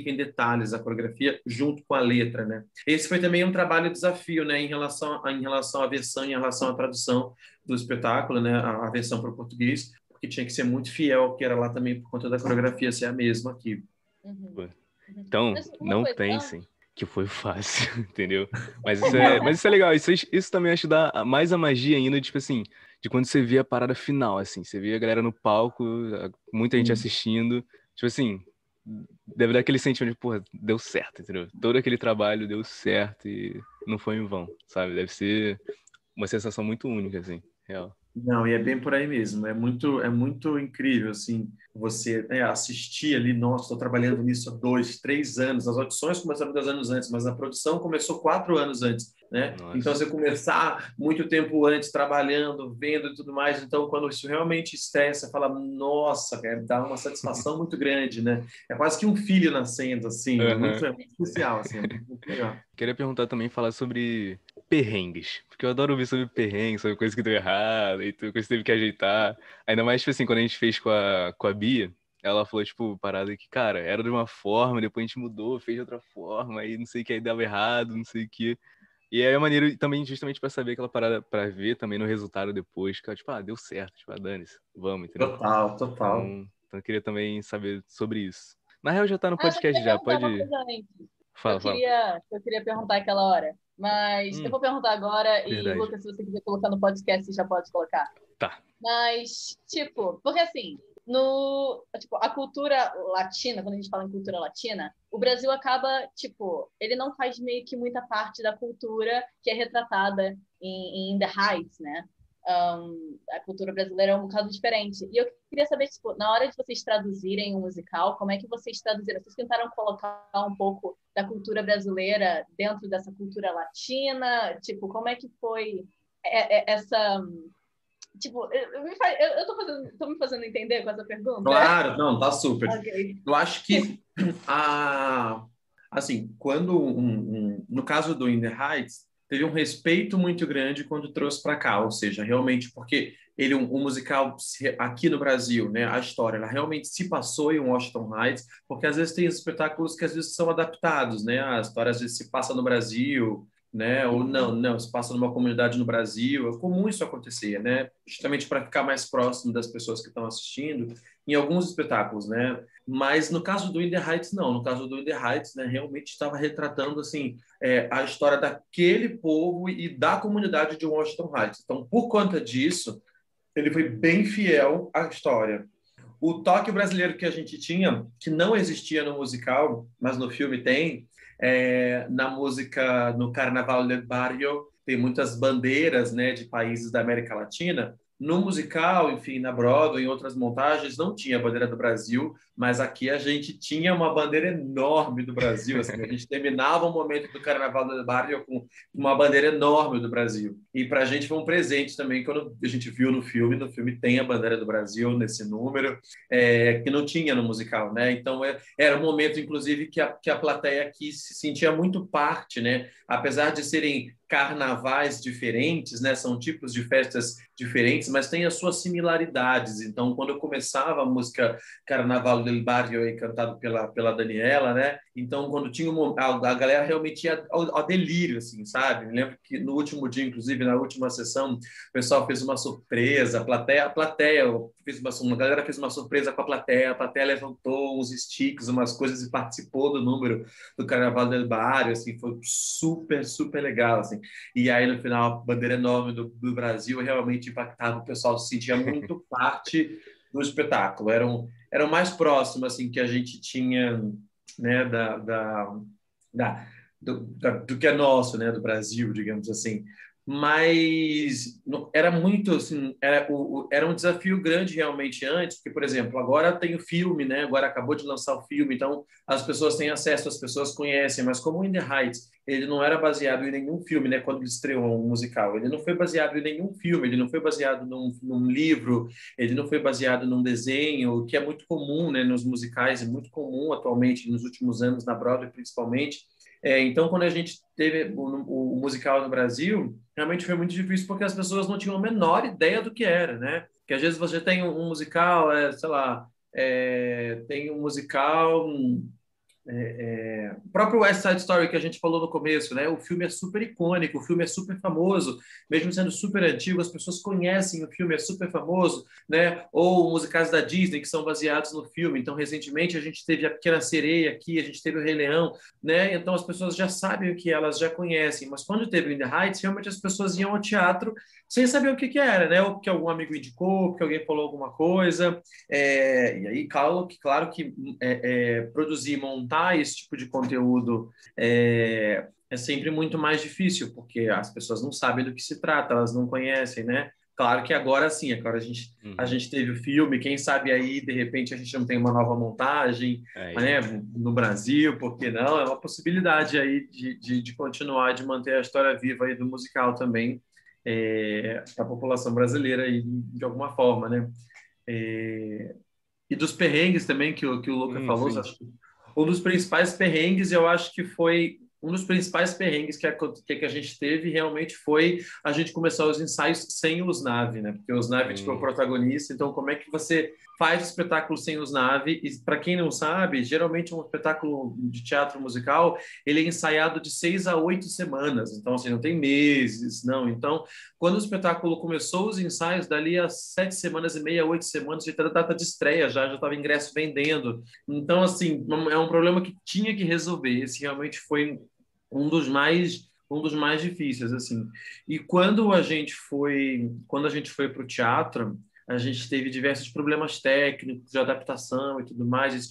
em detalhes, a coreografia junto com a letra, né? Esse foi também um trabalho desafio, né, em relação à versão, em relação à tradução do espetáculo, né, a versão para o português, porque tinha que ser muito fiel, que era lá também por conta da coreografia ser a mesma aqui. Uhum. Pô. Então, Mas uma não coisa, pensem que foi fácil, entendeu? Mas isso é legal. Isso também acho que dá mais a magia ainda, tipo assim, de quando você vê a parada final, assim. Você vê a galera no palco, muita gente assistindo. Tipo assim, deve dar aquele sentimento de, porra, deu certo, entendeu? Todo aquele trabalho deu certo e não foi em vão, sabe? Deve ser uma sensação muito única, assim, real. Não, e é bem por aí mesmo. É muito incrível, assim, você, né, assistir ali. Nossa, estou trabalhando nisso há 2, 3 anos. As audições começaram 2 anos antes, mas a produção começou 4 anos antes, né? Então, Nossa. você começar muito tempo antes, trabalhando, vendo e tudo mais. Então, quando isso realmente estressa, fala, nossa, cara, dá uma satisfação muito grande, né? É quase que um filho nascendo, assim. Aham. É muito especial, assim, muito legal. Queria perguntar também, falar sobre perrengues. Porque eu adoro ouvir sobre perrengues, sobre coisas que deu errado e tudo, coisa que teve que ajeitar. Ainda mais, tipo assim, quando a gente fez com a Bia, ela falou, tipo, parada que, cara, era de uma forma, depois a gente mudou, fez de outra forma, aí não sei o que, aí dava errado, não sei o que. E aí é maneiro também, justamente pra saber aquela parada, pra ver também no resultado depois, que, tipo, deu certo, tipo, dane-se, vamos, entendeu? Total, total. Então eu queria também saber sobre isso. Na real, já tá no eu só podcast queria já, perguntar uma pode... coisa antes. Fala, fala. Eu queria perguntar aquela hora. Mas eu Hum, vou perguntar agora e, verdade. Lucas, se você quiser colocar no podcast, você já pode colocar. Tá. Mas, tipo, porque assim, no, tipo, a cultura latina, quando a gente fala em cultura latina, o Brasil acaba, tipo, ele não faz meio que muita parte da cultura que é retratada em The Heights, né? A cultura brasileira é um bocado diferente. E eu queria saber, tipo, na hora de vocês traduzirem um musical, como é que vocês traduziram? Vocês tentaram colocar um pouco da cultura brasileira dentro dessa cultura latina? Tipo, como é que foi essa... Tipo, tô me fazendo entender com essa pergunta? Claro, não, tá super. Ok. Eu acho que assim, quando no caso do In the Heights, teve um respeito muito grande quando trouxe para cá, ou seja, realmente porque ele um musical aqui no Brasil, né, a história ela realmente se passou em Washington Heights, porque às vezes tem espetáculos que às vezes são adaptados, né, a história às vezes se passa no Brasil, né? Ou não, se passa numa comunidade no Brasil. É comum isso acontecer, né? Justamente para ficar mais próximo das pessoas que estão assistindo em alguns espetáculos, né? Mas no caso do In the Heights, não. No caso do In the Heights, né, realmente estava retratando assim a história daquele povo e da comunidade de Washington Heights. Então, por conta disso, ele foi bem fiel à história. O toque brasileiro que a gente tinha, que não existia no musical, mas no filme tem, na música, no Carnaval del Barrio, tem muitas bandeiras, né, de países da América Latina. No musical, enfim, na Broadway, em outras montagens, não tinha a bandeira do Brasil, mas aqui a gente tinha uma bandeira enorme do Brasil. Assim, a gente terminava o momento do Carnaval del Barrio com uma bandeira enorme do Brasil. E para a gente foi um presente também quando a gente viu no filme. No filme tem a bandeira do Brasil nesse número que não tinha no musical, né? Então era um momento, inclusive, que a plateia aqui se sentia muito parte, né? Apesar de serem carnavais diferentes, né? São tipos de festas diferentes, mas têm as suas similaridades. Então, quando eu começava a música Carnaval del Barrio, cantado pela Daniela, né? Então, quando tinha a galera realmente ia ao delírio, assim, sabe? Me lembro que no último dia, inclusive, na última sessão, o pessoal fez uma surpresa, a plateia fez uma galera fez uma surpresa com a plateia levantou uns sticks, umas coisas e participou do número do Carnaval del Barrio, assim, foi super, super legal, assim. E aí, no final, a bandeira enorme do Brasil realmente impactava, o pessoal se sentia muito parte do espetáculo, eram mais próximos, assim, que a gente tinha, né, do que é nosso, né, do Brasil, digamos assim. mas era muito assim, era um desafio grande realmente antes, porque, por exemplo, agora tem o filme, né? Agora acabou de lançar o filme, então as pessoas têm acesso, as pessoas conhecem, mas como o In the Heights, ele não era baseado em nenhum filme, né? Quando ele estreou um musical, ele não foi baseado em nenhum filme, ele não foi baseado num livro, ele não foi baseado num desenho, que é muito comum, né? Nos musicais, é muito comum atualmente, nos últimos anos, na Broadway principalmente. Então, quando a gente teve o musical no Brasil, realmente foi muito difícil porque as pessoas não tinham a menor ideia do que era, né? Porque às vezes você tem um musical, sei lá, tem um musical, o próprio West Side Story que a gente falou no começo, né? O filme é super icônico, o filme é super famoso, mesmo sendo super antigo, as pessoas conhecem o filme, é super famoso, né? Ou musicais da Disney que são baseados no filme. Então, recentemente a gente teve a Pequena Sereia aqui, a gente teve o Rei Leão, né? Então as pessoas já sabem o que elas já conhecem. Mas quando teve o In the Heights, realmente as pessoas iam ao teatro sem saber o que era, né? Ou porque algum amigo indicou, porque alguém falou alguma coisa. E aí, claro que produzir, montar esse tipo de conteúdo é sempre muito mais difícil, porque as pessoas não sabem do que se trata, elas não conhecem, né? Claro que agora sim, agora a gente teve o filme, quem sabe aí, de repente, a gente não tem uma nova montagem, né, no Brasil, por que não? É uma possibilidade aí de continuar, de manter a história viva aí do musical também, para a população brasileira aí, de alguma forma, né? E dos perrengues também que o Luca falou, acho que um dos principais perrengues, eu acho que foi um dos principais perrengues que a gente teve realmente foi a gente começar os ensaios sem os Nave, né? Porque os Nave tipo, é o protagonista, então como é que você faz o espetáculo sem os Nave? E para quem não sabe, geralmente um espetáculo de teatro musical, ele é ensaiado de 6 a 8 semanas, então assim, não tem meses, não. Então, quando o espetáculo começou os ensaios, dali a 7 semanas e meia, 8 semanas, já era data de estreia, já estava ingresso vendendo. Então, assim, é um problema que tinha que resolver. Esse realmente foi um dos mais difíceis, assim. E quando a gente foi para o teatro, a gente teve diversos problemas técnicos de adaptação e tudo mais, esse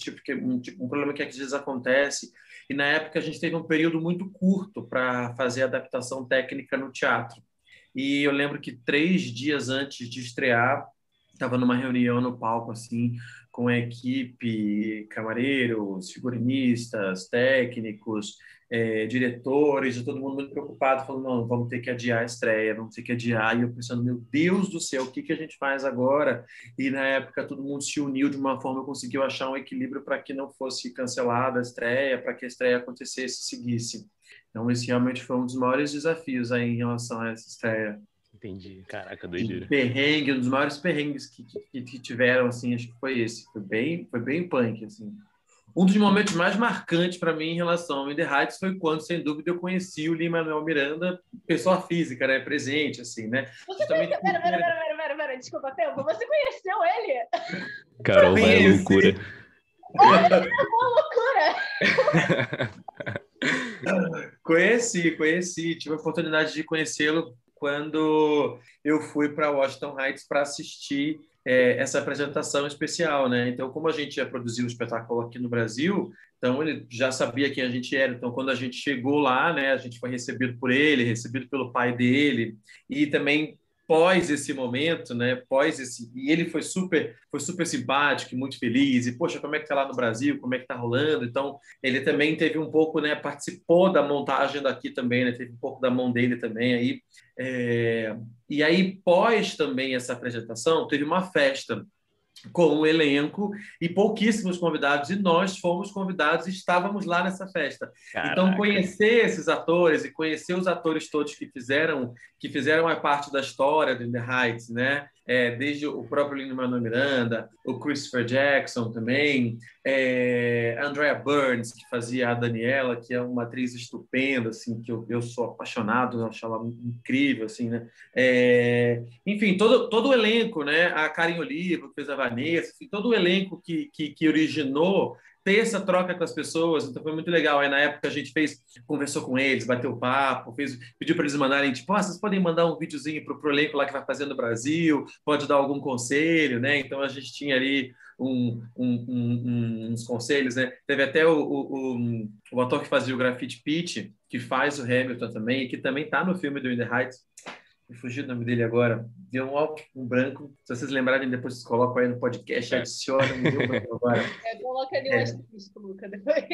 um problema que às vezes acontece. E na época a gente teve um período muito curto para fazer adaptação técnica no teatro. E eu lembro que 3 dias antes de estrear, estava numa reunião no palco, assim, com a equipe, camareiros, figurinistas, técnicos, diretores, e todo mundo muito preocupado, falando, não, vamos ter que adiar a estreia, vamos ter que adiar. E eu pensando, meu Deus do céu, o que a gente faz agora? E na época todo mundo se uniu de uma forma, conseguiu achar um equilíbrio para que não fosse cancelada a estreia, para que a estreia acontecesse e seguisse. Então, esse realmente foi um dos maiores desafios aí em relação a essa estreia. Entendi. Caraca, De doideira. perrengue, um dos maiores perrengues que tiveram, assim, acho que foi esse. Foi bem punk, assim. Um dos momentos mais marcantes para mim em relação ao In the Heights foi quando, sem dúvida, eu conheci o Lin-Manuel Miranda, pessoa física, né? Presente, assim, né? Você conheceu... Pera, desculpa, tempo. Você conheceu ele? Carol, vai à loucura. Olha, é uma loucura! Conheci. Tive a oportunidade de conhecê-lo quando eu fui para Washington Heights para assistir essa apresentação especial, né? Então, como a gente ia produzir o espetáculo aqui no Brasil, então ele já sabia quem a gente era. Então, quando a gente chegou lá, né, a gente foi recebido por ele, recebido pelo pai dele, e também pós esse momento, né? E ele foi super simpático, e muito feliz. E poxa, como é que tá lá no Brasil? Como é que tá rolando? Então, ele também teve um pouco, né? Participou da montagem daqui também, né? Teve um pouco da mão dele também aí. E aí, pós também essa apresentação, teve uma festa com um elenco e pouquíssimos convidados, e nós fomos convidados e estávamos lá nessa festa. Caraca. Então, conhecer esses atores e conhecer os atores todos que fizeram a parte da história do In the Heights, né? Desde o próprio Lin-Manuel Miranda, o Christopher Jackson também, Andrea Burns, que fazia a Daniela, que é uma atriz estupenda, assim, que eu sou apaixonado, eu acho ela incrível, assim, né? Enfim, todo o elenco, né? A Karen Oliva, que fez a Vanessa, enfim, todo o elenco que originou ter essa troca com as pessoas, então foi muito legal. Aí na época a gente conversou com eles, bateu papo, pediu para eles mandarem, tipo, vocês podem mandar um videozinho pro elenco lá que vai fazer no Brasil, pode dar algum conselho, né? Então a gente tinha ali uns conselhos, né? Teve até o ator que fazia o Graffiti Pete, que faz o Hamilton também, e que também está no filme do In the Heights. Me fugiu o nome dele agora. Deu um branco. Se vocês lembrarem, depois vocês colocam aí no podcast, adicionam, me deu um branco agora. Coloca ali um asterisco, Luca, depois.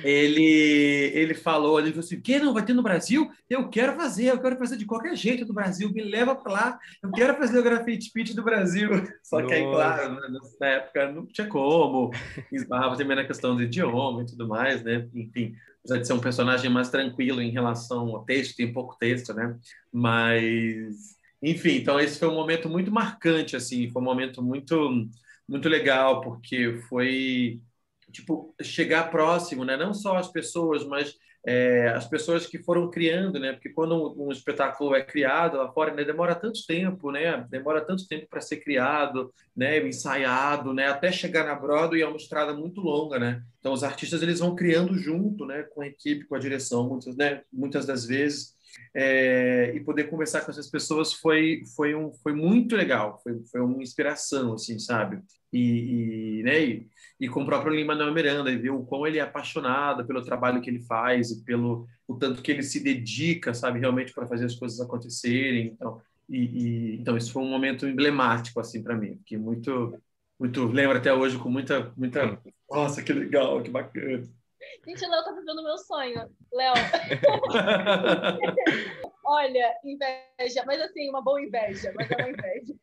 Ele falou, ele falou assim, que não vai ter no Brasil? Eu quero fazer de qualquer jeito do Brasil, me leva para lá, eu quero fazer o Graffiti Pit do Brasil. Só que aí, claro, na época não tinha como, esbarrava também na questão do idioma e tudo mais, né? Enfim, apesar de ser um personagem mais tranquilo em relação ao texto, tem pouco texto, né? Mas, enfim, então esse foi um momento muito marcante, assim, foi um momento muito legal, porque foi tipo, chegar próximo, né? Não só as pessoas, mas as pessoas que foram criando, né? Porque quando um espetáculo é criado lá fora, né? Demora tanto tempo, né? Demora tanto tempo para ser criado, né? Ensaiado, né? Até chegar na Broadway é uma estrada muito longa, né? Então os artistas eles vão criando junto, né? Com a equipe, com a direção, muitas das vezes. E poder conversar com essas pessoas foi muito legal, foi uma inspiração, assim, sabe? Né? E com o próprio Lin-Manuel Miranda, e ver o quão ele é apaixonado pelo trabalho que ele faz e pelo o tanto que ele se dedica, sabe, realmente para fazer as coisas acontecerem. Então, então isso foi um momento emblemático assim para mim, que muito lembro até hoje com muita nossa, que legal, que bacana. Gente, o Léo tá vivendo o meu sonho. Léo. Olha, inveja, mas assim, uma boa inveja, mas é uma inveja.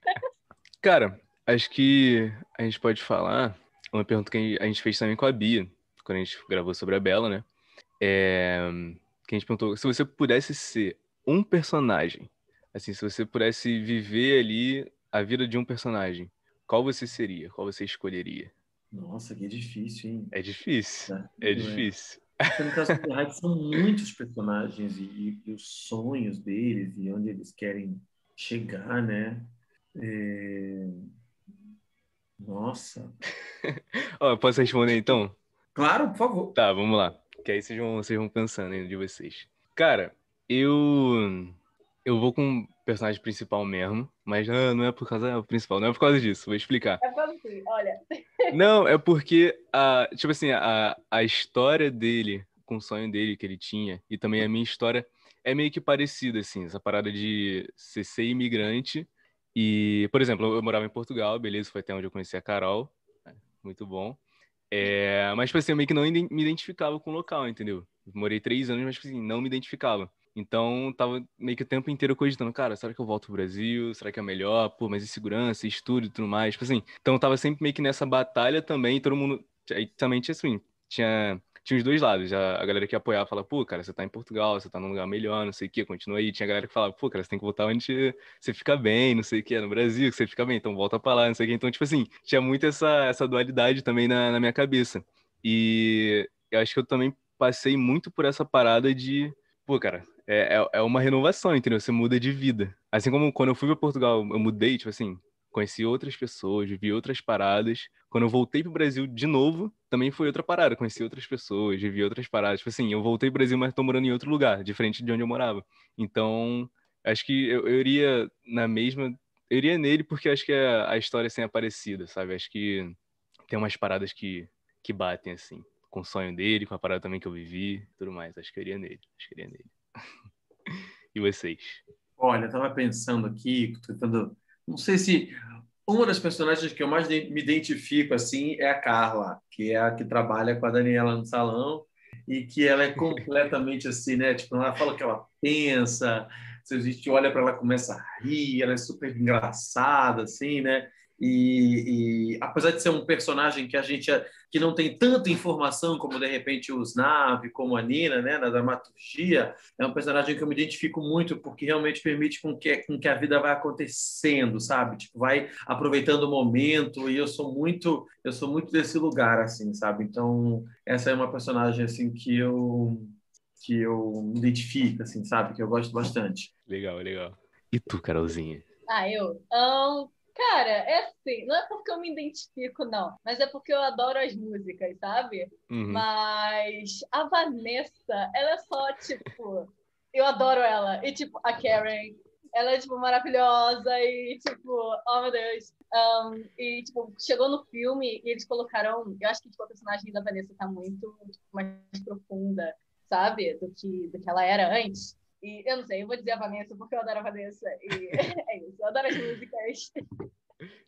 Cara, acho que a gente pode falar uma pergunta que a gente fez também com a Bia, quando a gente gravou sobre a Bella, né? Que a gente perguntou, se você pudesse ser um personagem, assim, se você pudesse viver ali a vida de um personagem, qual você seria? Qual você escolheria? Nossa, que difícil, hein? É difícil, é difícil. Porque no caso do The Heights são muitos personagens e os sonhos deles e onde eles querem chegar, né? Nossa. Posso responder então? Claro, por favor. Tá, vamos lá. Que aí vocês vão pensando aí de vocês. Cara, eu vou com o personagem principal mesmo, mas não é por causa do principal, não é por causa disso, vou explicar. É pra você, olha. Não, é porque tipo assim, a história dele, com o sonho dele que ele tinha, e também a minha história é meio que parecida, assim, essa parada de ser imigrante. E, por exemplo, eu morava em Portugal, beleza, foi até onde eu conheci a Carol, muito bom. Mas, tipo assim, eu meio que não me identificava com o local, entendeu? Morei 3 anos, mas, tipo assim, não me identificava. Então, tava meio que o tempo inteiro cogitando, cara, será que eu volto pro Brasil? Será que é melhor? Pô, mas e segurança, estudo e tudo mais? Tipo assim, então eu tava sempre meio que nessa batalha também, todo mundo... Aí também tinha, assim, tinha os dois lados. A galera que apoiava falava, pô, cara, você tá em Portugal, você tá num lugar melhor, não sei o quê, continua aí. Tinha a galera que falava, pô, cara, você tem que voltar onde você fica bem, não sei o quê, no Brasil, que você fica bem, então volta pra lá, não sei o quê. Então, tipo assim, tinha muito essa dualidade também na minha cabeça. E eu acho que eu também passei muito por essa parada de, pô, cara, é uma renovação, entendeu? Você muda de vida. Assim como quando eu fui pra Portugal, eu mudei, tipo assim, conheci outras pessoas, vivi outras paradas. Quando eu voltei pro Brasil de novo, também foi outra parada. Conheci outras pessoas, vivi outras paradas. Tipo assim, eu voltei pro Brasil, mas tô morando em outro lugar, diferente de onde eu morava. Então, acho que eu iria na mesma. Eu iria nele porque acho que a história assim, é parecida, sabe? Acho que tem umas paradas que batem, assim. Com o sonho dele, com a parada também que eu vivi e tudo mais. Acho que eu iria nele. Acho que eu iria nele. E vocês? Olha, eu estava pensando aqui, tentando. Não sei se uma das personagens que eu mais me identifico assim é a Carla, que é a que trabalha com a Daniela no salão e que ela é completamente assim, né? Tipo, ela fala o que ela pensa, se a gente olha para ela começa a rir, ela é super engraçada, assim, né? E apesar de ser um personagem que a gente que não tem tanta informação como de repente o Snav, como a Nina, né, na dramaturgia, é um personagem que eu me identifico muito porque realmente permite com que a vida vai acontecendo, sabe? Tipo, vai aproveitando o momento e eu sou muito desse lugar, assim, sabe? Então, essa é uma personagem, assim, que eu me identifico, assim, sabe? Que eu gosto bastante. Legal, legal. E tu, Carolzinha? Eu? Cara, é assim, não é porque eu me identifico, não, mas é porque eu adoro as músicas, sabe? Uhum. Mas a Vanessa, ela é só, tipo, eu adoro ela. E, tipo, a Karen, ela é, tipo, maravilhosa e, tipo, oh, meu Deus. E, tipo, chegou no filme e eles colocaram... Eu acho que, tipo, a personagem da Vanessa tá muito, tipo, mais profunda, sabe? Do que ela era antes. E eu não sei, eu vou dizer a Vanessa porque eu adoro a Vanessa. E é isso, eu adoro as músicas.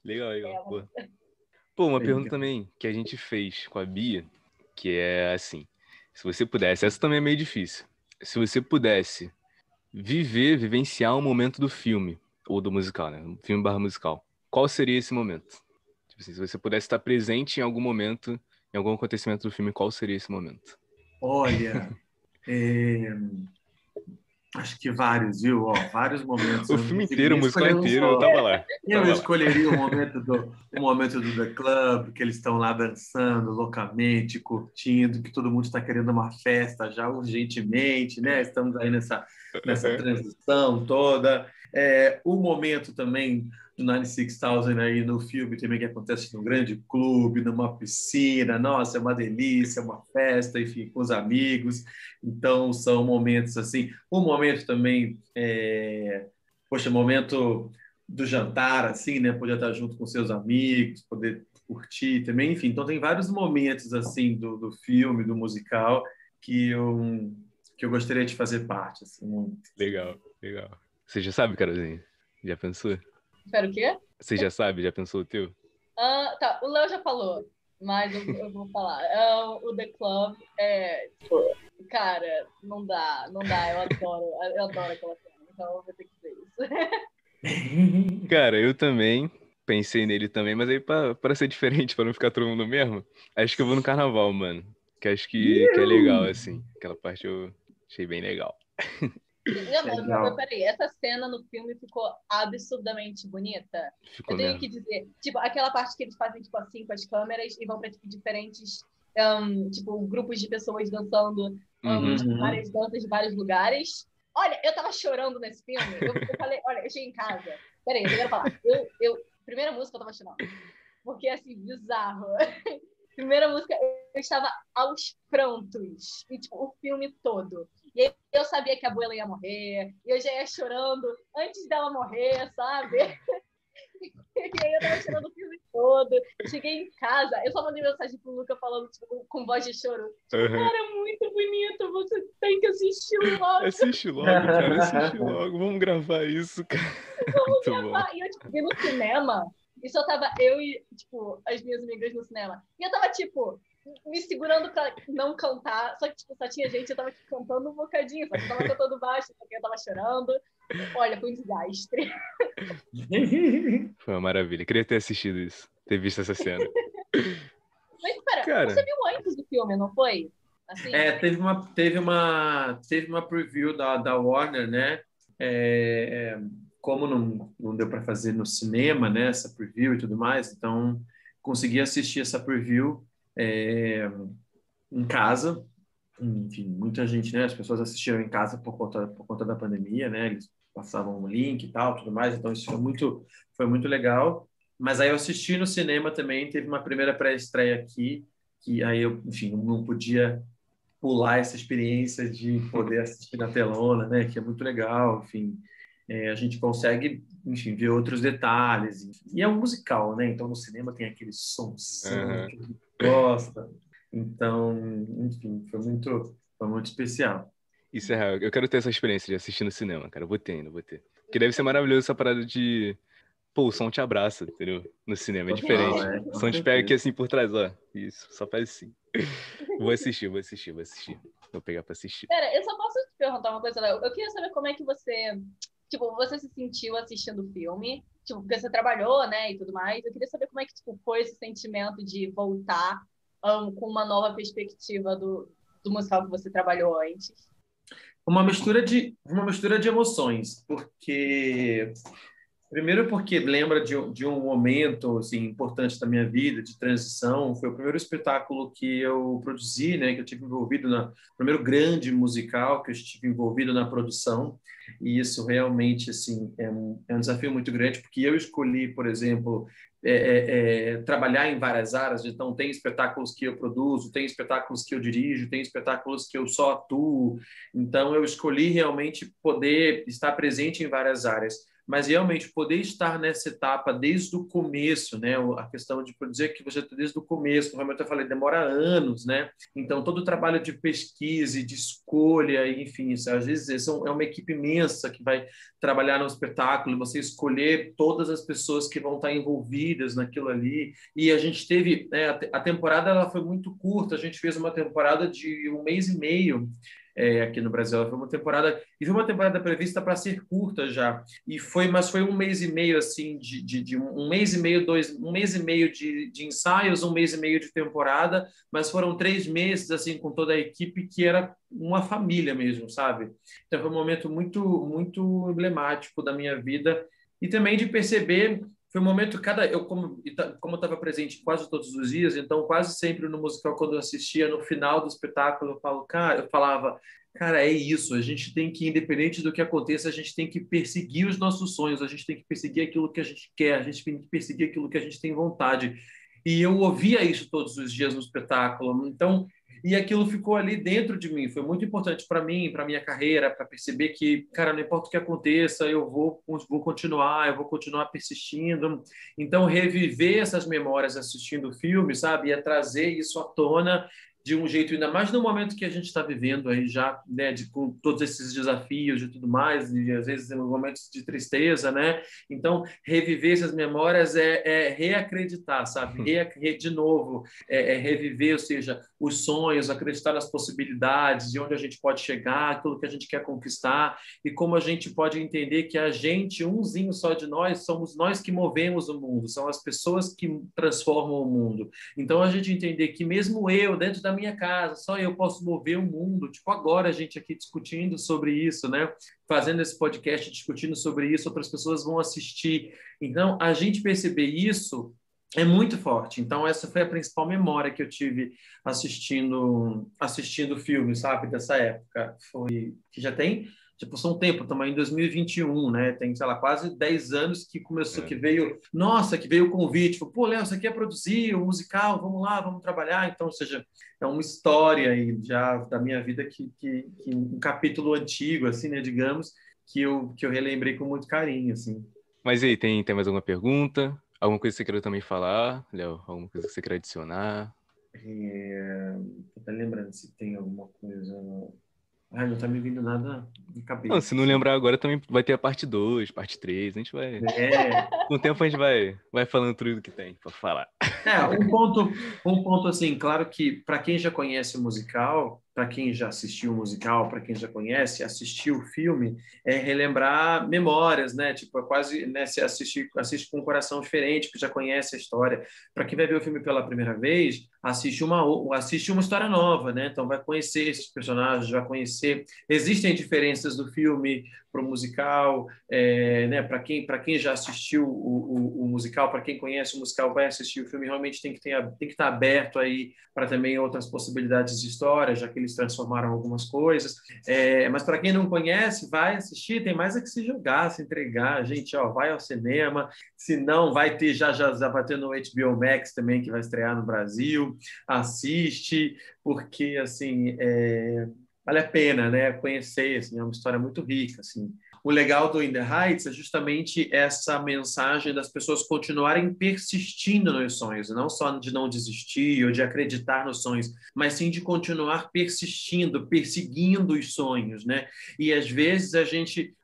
Legal, legal. É, Pô, uma pergunta Legal. também que a gente fez com a Bia, que é assim, se você pudesse, essa também é meio difícil. Se você pudesse vivenciar um momento do filme, ou do musical, né? Um filme barra musical, qual seria esse momento? Tipo assim, se você pudesse estar presente em algum momento, em algum acontecimento do filme, qual seria esse momento? Olha, é, acho que vários, viu? Ó, vários momentos. O Eu não filme inteiro, conseguiria o musical escolher um inteiro, eu só. tava lá. Eu Tava lá. escolheria o momento do The Club, que eles estão lá dançando loucamente, curtindo, que todo mundo está querendo uma festa já urgentemente, né? Estamos aí nessa transição toda. O momento também do 96,000 aí no filme também que acontece num grande clube, numa piscina. Nossa, é uma delícia, uma festa, enfim, com os amigos. Então, são momentos assim. Um momento também, poxa, momento do jantar, assim, né? Poder estar junto com seus amigos, poder curtir também, enfim. Então, tem vários momentos, assim, do filme, do musical, que eu gostaria de fazer parte, assim. Legal, legal. Você já sabe, Carolzinha? Já pensou? espero o quê? Você já sabe? Já pensou o teu? Tá, o Léo já falou, mas eu vou falar. O The Club tipo, cara, não dá, eu adoro aquela cena, então eu vou ter que dizer isso. Cara, eu também pensei nele também, mas aí pra ser diferente, pra não ficar todo mundo mesmo, acho que eu vou no carnaval, mano. Que acho que é legal, assim. Aquela parte eu achei bem legal. Não, mas Legal. peraí, essa cena no filme ficou absurdamente bonita. Eu Ficou tenho mesmo. que dizer, tipo, aquela parte que eles fazem, tipo, assim, com as câmeras e vão pra, tipo, diferentes, tipo, grupos de pessoas dançando, Uhum. tipo, Uhum. várias danças de vários lugares. Olha, eu tava chorando nesse filme. Eu falei, olha, eu cheguei em casa. Peraí, eu quero falar. Primeira música eu tava chorando. Porque, assim, bizarro. Primeira música, eu estava aos prantos. E, tipo, o filme todo. E aí eu sabia que a abuela ia morrer. E eu já ia chorando antes dela morrer, sabe? E aí eu tava chorando o filme todo. Cheguei em casa, eu só mandei mensagem pro Luca falando, tipo, com voz de choro. Tipo, Uhum. cara, é muito bonito, você tem que assistir logo. Assiste logo, cara, assiste logo. Vamos gravar isso, cara. Muito bom. E eu, tipo, vi no cinema, e só tava eu e, tipo, as minhas amigas no cinema. E eu tava, tipo, me segurando pra não cantar, só que, tipo, só tinha gente, eu tava tipo, cantando um bocadinho, só que eu tava cantando baixo, só que eu tava chorando. Olha, foi um desastre. Foi uma maravilha. Queria ter assistido isso, ter visto essa cena. Mas, pera, você Cara, viu antes do filme, não foi? Assim? Teve uma preview da Warner, né? É, como não deu para fazer no cinema, né? Essa preview e tudo mais, então consegui assistir essa preview em casa. Enfim, muita gente, né? As pessoas assistiram em casa por conta da pandemia, né? Eles passavam um link e tal, tudo mais. Então isso foi muito legal. Mas aí eu assisti no cinema também. Teve uma primeira pré-estreia aqui que aí eu, enfim, não podia pular essa experiência de poder assistir na telona, né? Que é muito legal, enfim. A gente consegue, enfim, ver outros detalhes. E é um musical, né? Então no cinema tem aquele sonzão aham. que a gente gosta. Então, enfim, foi muito especial. Isso é real. Eu quero ter essa experiência de assistir no cinema, cara. Eu vou ter ainda, vou ter. Porque deve ser maravilhoso essa parada de. Pô, o som te abraça, entendeu? No cinema, é Total, diferente. O com som te pega aqui certeza. assim por trás, ó. Isso, só faz assim. Vou assistir, vou assistir, vou assistir. Vou pegar pra assistir. Pera, eu só posso te perguntar uma coisa, Léo. Eu queria saber como é que você, tipo, você se sentiu assistindo o filme, tipo, porque você trabalhou, né, e tudo mais. Eu queria saber como é que, tipo, foi esse sentimento de voltar, com uma nova perspectiva do musical que você trabalhou antes. Uma mistura de emoções, porque Primeiro porque lembra de um momento assim, importante da minha vida, de transição. Foi o primeiro espetáculo que eu produzi, né, que eu tive envolvido primeiro grande musical que eu estive envolvido na produção. E isso realmente assim, é um desafio muito grande, porque eu escolhi, por exemplo, trabalhar em várias áreas. Então, tem espetáculos que eu produzo, tem espetáculos que eu dirijo, tem espetáculos que eu só atuo. Então, eu escolhi realmente poder estar presente em várias áreas, mas realmente poder estar nessa etapa desde o começo, né? A questão de dizer que você está desde o começo, realmente eu falei, demora anos, né? Então, todo o trabalho de pesquisa e de escolha, enfim, isso, às vezes é uma equipe imensa que vai trabalhar no espetáculo, você escolher todas as pessoas que vão estar envolvidas naquilo ali. E a gente teve, né, a temporada ela foi muito curta, a gente fez uma temporada de 1 mês e meio, aqui no Brasil. Ela foi uma temporada prevista para ser curta já, mas foi 1 mês e meio assim de 1 mês e meio, 1 mês e meio de ensaios, 1 mês e meio de temporada, mas foram 3 meses assim com toda a equipe, que era uma família mesmo, sabe? Então foi um momento muito muito emblemático da minha vida, e também de perceber. Foi um momento, como eu estava presente quase todos os dias, então quase sempre no musical, quando eu assistia, no final do espetáculo, eu falava, cara, é isso, a gente tem que, independente do que aconteça, a gente tem que perseguir os nossos sonhos, a gente tem que perseguir aquilo que a gente quer, a gente tem que perseguir aquilo que a gente tem vontade. E eu ouvia isso todos os dias no espetáculo, então, e aquilo ficou ali dentro de mim. Foi muito importante para mim, para minha carreira, para perceber que, cara, não importa o que aconteça, eu vou continuar, eu vou continuar persistindo. Então, reviver essas memórias assistindo o filme, sabe, é trazer isso à tona de um jeito, ainda mais no momento que a gente está vivendo aí já, né, com todos esses desafios e tudo mais, e às vezes em momentos de tristeza, né? Então, reviver essas memórias é reacreditar, sabe? De novo, reviver, ou seja, os sonhos, acreditar nas possibilidades, de onde a gente pode chegar, aquilo que a gente quer conquistar, e como a gente pode entender que a gente, umzinho só de nós, somos nós que movemos o mundo, são as pessoas que transformam o mundo. Então, a gente entender que mesmo eu, dentro da minha casa, só eu posso mover o mundo. Tipo, agora a gente aqui discutindo sobre isso, né? Fazendo esse podcast, discutindo sobre isso, outras pessoas vão assistir. Então, a gente perceber isso é muito forte. Então, essa foi a principal memória que eu tive assistindo o filme, sabe? Dessa época. Foi que já tem, tipo, são um tempo, estamos em 2021, né? Tem, sei lá, quase 10 anos que começou, que veio o convite. Falei, pô, Léo, você quer produzir um musical? Vamos lá, vamos trabalhar. Então, ou seja, é uma história aí já da minha vida que um capítulo antigo, assim, né, digamos, que eu relembrei com muito carinho, assim. Mas e aí, tem mais alguma pergunta? Alguma coisa que você queira também falar, Léo? Alguma coisa que você queira adicionar? Tô até lembrando se tem alguma coisa. Ai, não tá me vindo nada de Não, cabeça, se não assim. lembrar agora, também vai ter a parte 2, parte 3. A gente vai. É, Com o tempo a gente vai falando tudo que tem pra falar. um ponto assim, claro que para quem já conhece o musical, para quem já assistiu o musical, para quem já conhece, assistiu o filme, é relembrar memórias, né? Tipo, é quase, né, você assiste com um coração diferente, que já conhece a história. Para quem vai ver o filme pela primeira vez, assiste uma história nova, né? Então vai conhecer esses personagens, vai conhecer. Existem diferenças do filme para o musical, né? Para quem já assistiu o musical, para quem conhece o musical, vai assistir o filme, realmente tem que estar aberto aí para também outras possibilidades de história, já que eles transformaram algumas coisas. Mas para quem não conhece, vai assistir, tem mais é que se jogar, se entregar. Gente, ó, vai ao cinema, se não, vai ter, já vai ter no HBO Max também, que vai estrear no Brasil. Assiste, porque, assim, vale a pena, né, conhecer, assim, é uma história muito rica, assim. O legal do In the Heights é justamente essa mensagem das pessoas continuarem persistindo nos sonhos, não só de não desistir ou de acreditar nos sonhos, mas sim de continuar persistindo, perseguindo os sonhos, né? E às vezes a gente,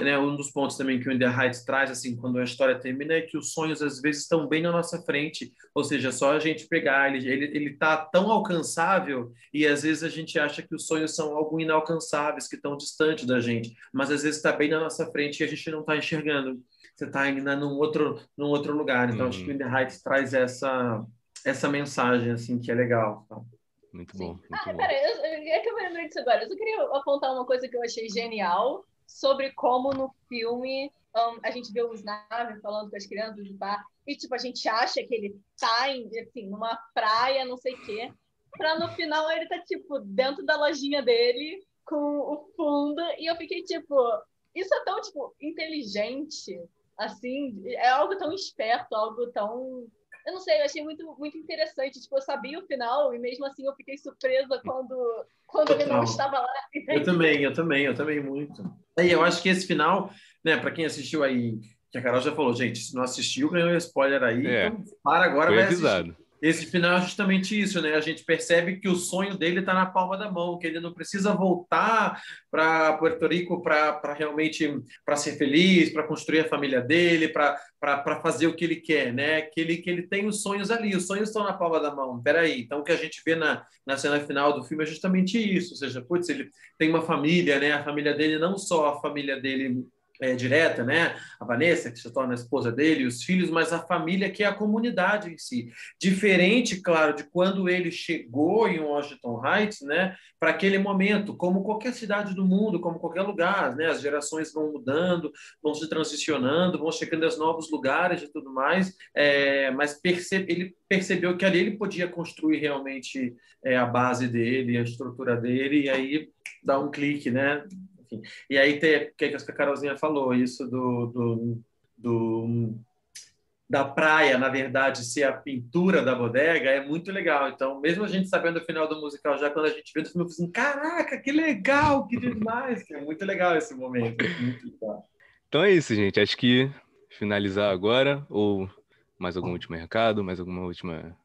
né, um dos pontos também que o In the Heights traz, assim, quando a história termina, é que os sonhos às vezes estão bem na nossa frente, ou seja, só a gente pegar, ele tá tão alcançável, e às vezes a gente acha que os sonhos são algo inalcançáveis, que estão distantes da gente, mas às vezes está bem na nossa frente e a gente não está enxergando. Você está ainda num outro lugar. Então, acho que o In the Heights traz essa mensagem, assim, que é legal. Tá? Muito bom, Sim. muito bom. Pera, é que eu me lembrei disso agora. Eu só queria apontar uma coisa que eu achei genial sobre como no filme a gente vê o Snave falando com as crianças e pá, e tipo, a gente acha que ele tá assim, numa praia, não sei o quê, pra no final ele tá, tipo, dentro da lojinha dele, com o fundo, e eu fiquei, tipo, isso é tão, tipo, inteligente, assim, é algo tão esperto, algo tão... Eu não sei, eu achei muito, muito interessante. Tipo, eu sabia o final e mesmo assim eu fiquei surpresa quando ele não Total. estava lá. Eu também muito. E eu acho que esse final, né, para quem assistiu aí, que a Carol já falou, gente, se não assistiu, ganhou spoiler aí, É, então para agora, foi vai assistir. avisado. Esse final é justamente isso, né? A gente percebe que o sonho dele está na palma da mão, que ele não precisa voltar para Puerto Rico para realmente para ser feliz, para construir a família dele, para fazer o que ele quer, né? Que ele tem os sonhos ali, os sonhos estão na palma da mão. Peraí, então o que a gente vê na cena final do filme é justamente isso, ou seja, putz, ele tem uma família, né? A família dele não só a família dele direta, né? A Vanessa, que se torna a esposa dele, os filhos, mas a família que é a comunidade em si. Diferente, claro, de quando ele chegou em Washington Heights, né? Para aquele momento, como qualquer cidade do mundo, como qualquer lugar, né? As gerações vão mudando, vão se transicionando, vão chegando aos novos lugares e tudo mais, mas ele percebeu que ali ele podia construir realmente a base dele, a estrutura dele, e aí dá um clique, né? Enfim. E aí tem o que a Carolzinha falou, isso do da praia, na verdade, ser a pintura da bodega, é muito legal. Então, mesmo a gente sabendo o final do musical, já quando a gente vê o filme, eu assim, caraca, que legal, que demais. É muito legal esse momento, muito legal. Então é isso, gente. Acho que finalizar agora, ou mais algum último recado, mais alguma Você última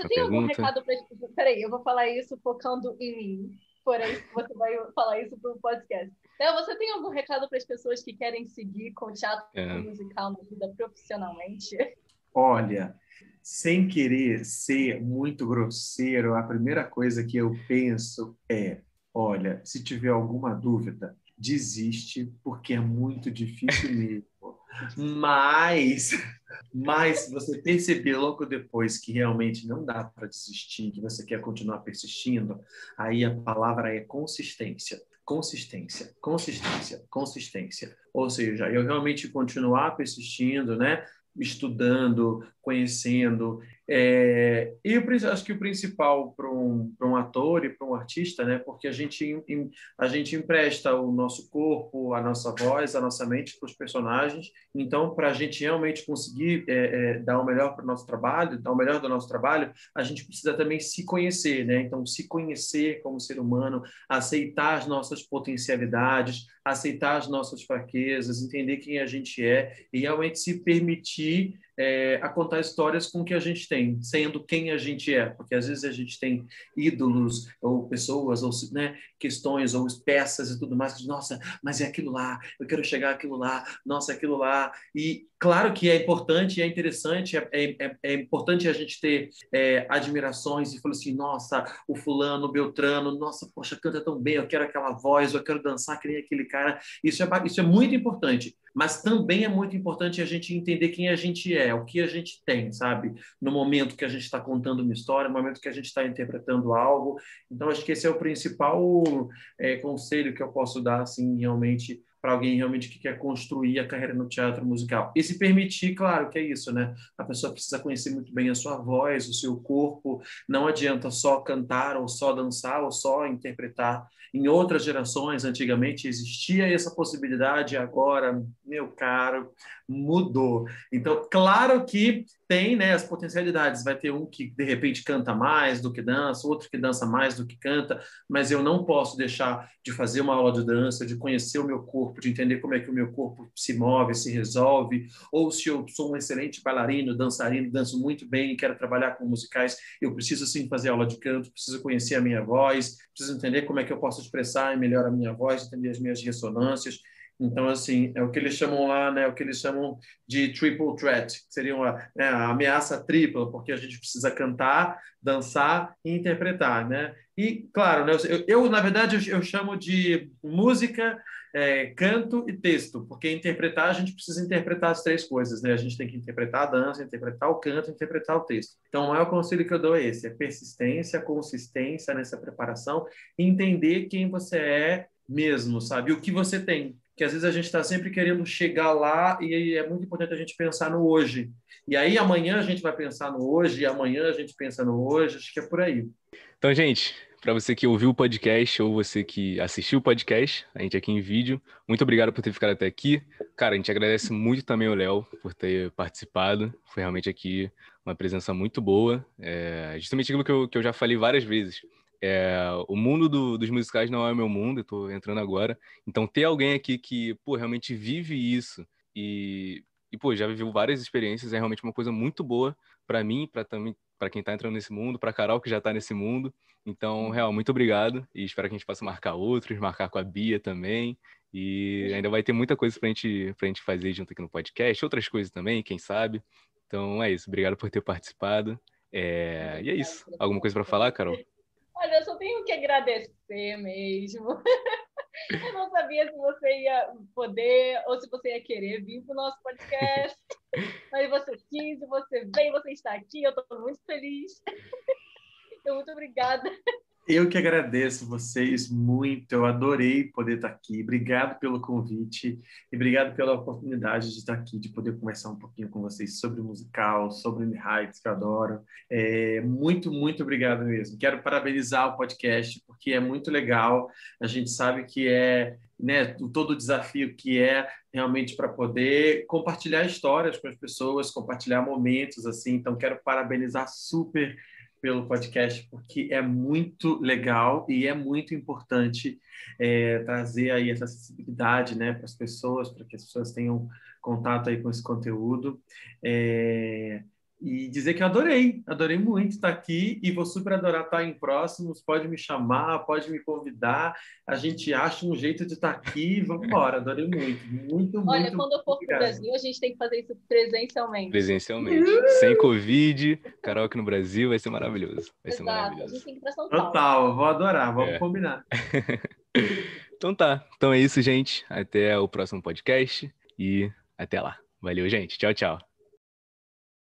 tem algum pergunta? recado para... Peraí, eu vou falar isso focando em mim. Porém, você vai falar isso para o podcast. Então, você tem algum recado para as pessoas que querem seguir com teatro É, musical na vida profissionalmente? Olha, sem querer ser muito grosseiro, a primeira coisa que eu penso é, olha, se tiver alguma dúvida, desiste, porque é muito difícil mesmo. Mas, mas se você perceber logo depois que realmente não dá para desistir, que você quer continuar persistindo, aí a palavra é consistência. Consistência, consistência, consistência. Ou seja, eu realmente continuar persistindo, né? Estudando, conhecendo. E eu acho que o principal para um ator e para um artista, né? Porque a gente empresta o nosso corpo, a nossa voz, a nossa mente para os personagens. Então, para a gente realmente conseguir dar o melhor para o nosso trabalho, dar o melhor do nosso trabalho, a gente precisa também se conhecer, né? Então, se conhecer como ser humano, aceitar as nossas potencialidades, aceitar as nossas fraquezas, entender quem a gente é e realmente se permitir a contar histórias com o que a gente tem, sendo quem a gente é, porque às vezes a gente tem ídolos ou pessoas ou, né, questões ou peças e tudo mais, que, nossa, mas é aquilo lá, eu quero chegar àquilo lá, nossa, é aquilo lá, e claro que é importante, é interessante, é importante a gente ter admirações e falar assim, nossa, o fulano, o Beltrano, nossa, poxa, canta tão bem, eu quero aquela voz, eu quero dançar que nem aquele cara, isso é muito importante, mas também é muito importante a gente entender quem a gente é, o que a gente tem, sabe? No momento que a gente está contando uma história, no momento que a gente está interpretando algo. Então, acho que esse é o principal conselho que eu posso dar, assim, realmente, para alguém realmente que quer construir a carreira no teatro musical. E se permitir, claro, que é isso, né? A pessoa precisa conhecer muito bem a sua voz, o seu corpo. Não adianta só cantar, ou só dançar, ou só interpretar. Em outras gerações, antigamente, existia essa possibilidade, agora, meu caro, mudou. Então, claro que tem, né, as potencialidades. Vai ter um que, de repente, canta mais do que dança, outro que dança mais do que canta, mas eu não posso deixar de fazer uma aula de dança, de conhecer o meu corpo, de entender como é que o meu corpo se move, se resolve, ou se eu sou um excelente bailarino, dançarino, danço muito bem e quero trabalhar com musicais, eu preciso sim fazer aula de canto, preciso conhecer a minha voz, preciso entender como é que eu posso expressar melhor a minha voz, entender as minhas ressonâncias. Então, assim, é o que eles chamam lá, né, o que eles chamam de triple threat, que seria a ameaça tripla, porque a gente precisa cantar, dançar e interpretar, né? E, claro, né, na verdade, eu chamo de música, canto e texto, porque interpretar, a gente precisa interpretar as três coisas, né? A gente tem que interpretar a dança, interpretar o canto, interpretar o texto. Então, o maior conselho que eu dou é esse, é persistência, consistência nessa preparação, entender quem você é mesmo, sabe? O que você tem. que às vezes a gente está sempre querendo chegar lá e é muito importante a gente pensar no hoje. E aí amanhã a gente vai pensar no hoje, e amanhã a gente pensa no hoje, acho que é por aí. Então, gente, para você que ouviu o podcast ou você que assistiu o podcast, a gente aqui em vídeo, muito obrigado por ter ficado até aqui. Cara, a gente agradece muito também ao Léo por ter participado. Foi realmente aqui uma presença muito boa. Justamente aquilo que eu já falei várias vezes. O mundo dos musicais não é o meu mundo, eu tô entrando agora. Então, ter alguém aqui que, pô, realmente vive isso e pô, já viveu várias experiências é realmente uma coisa muito boa para mim, para quem tá entrando nesse mundo, para Carol que já tá nesse mundo. Então, real, muito obrigado e espero que a gente possa marcar outros, marcar com a Bia também. E ainda vai ter muita coisa pra gente fazer junto aqui no podcast, outras coisas também, quem sabe. Então é isso, obrigado por ter participado. E é isso. Alguma coisa para falar, Carol? Olha, eu só tenho que agradecer mesmo. Eu não sabia se você ia poder ou se você ia querer vir para o nosso podcast. Mas você quis, você veio, você está aqui. Eu estou muito feliz. Então, muito obrigada. Eu que agradeço vocês muito, eu adorei poder estar aqui. Obrigado pelo convite e obrigado pela oportunidade de estar aqui, de poder conversar um pouquinho com vocês sobre o musical, sobre o In The Heights, que eu adoro. Muito, muito obrigado mesmo. Quero parabenizar o podcast, porque é muito legal. A gente sabe que todo o desafio que é realmente para poder compartilhar histórias com as pessoas, compartilhar momentos, assim. Então, quero parabenizar super pelo podcast, porque é muito legal e é muito importante trazer aí essa acessibilidade, né, para as pessoas, para que as pessoas tenham contato aí com esse conteúdo. E dizer que eu adorei muito estar aqui e vou super adorar estar em próximos. Pode me chamar, pode me convidar. A gente acha um jeito de estar aqui. Vamos embora, adorei muito. Muito, Olha, muito quando eu for para o Brasil, a gente tem que fazer isso presencialmente. Presencialmente. Sem Covid, Carol aqui no Brasil, vai ser maravilhoso. Vai ser Exato, a maravilhoso. gente tem que ir para São Paulo. Total, vou adorar, vamos combinar. Então tá. Então é isso, gente. Até o próximo podcast e até lá. Valeu, gente. Tchau, tchau.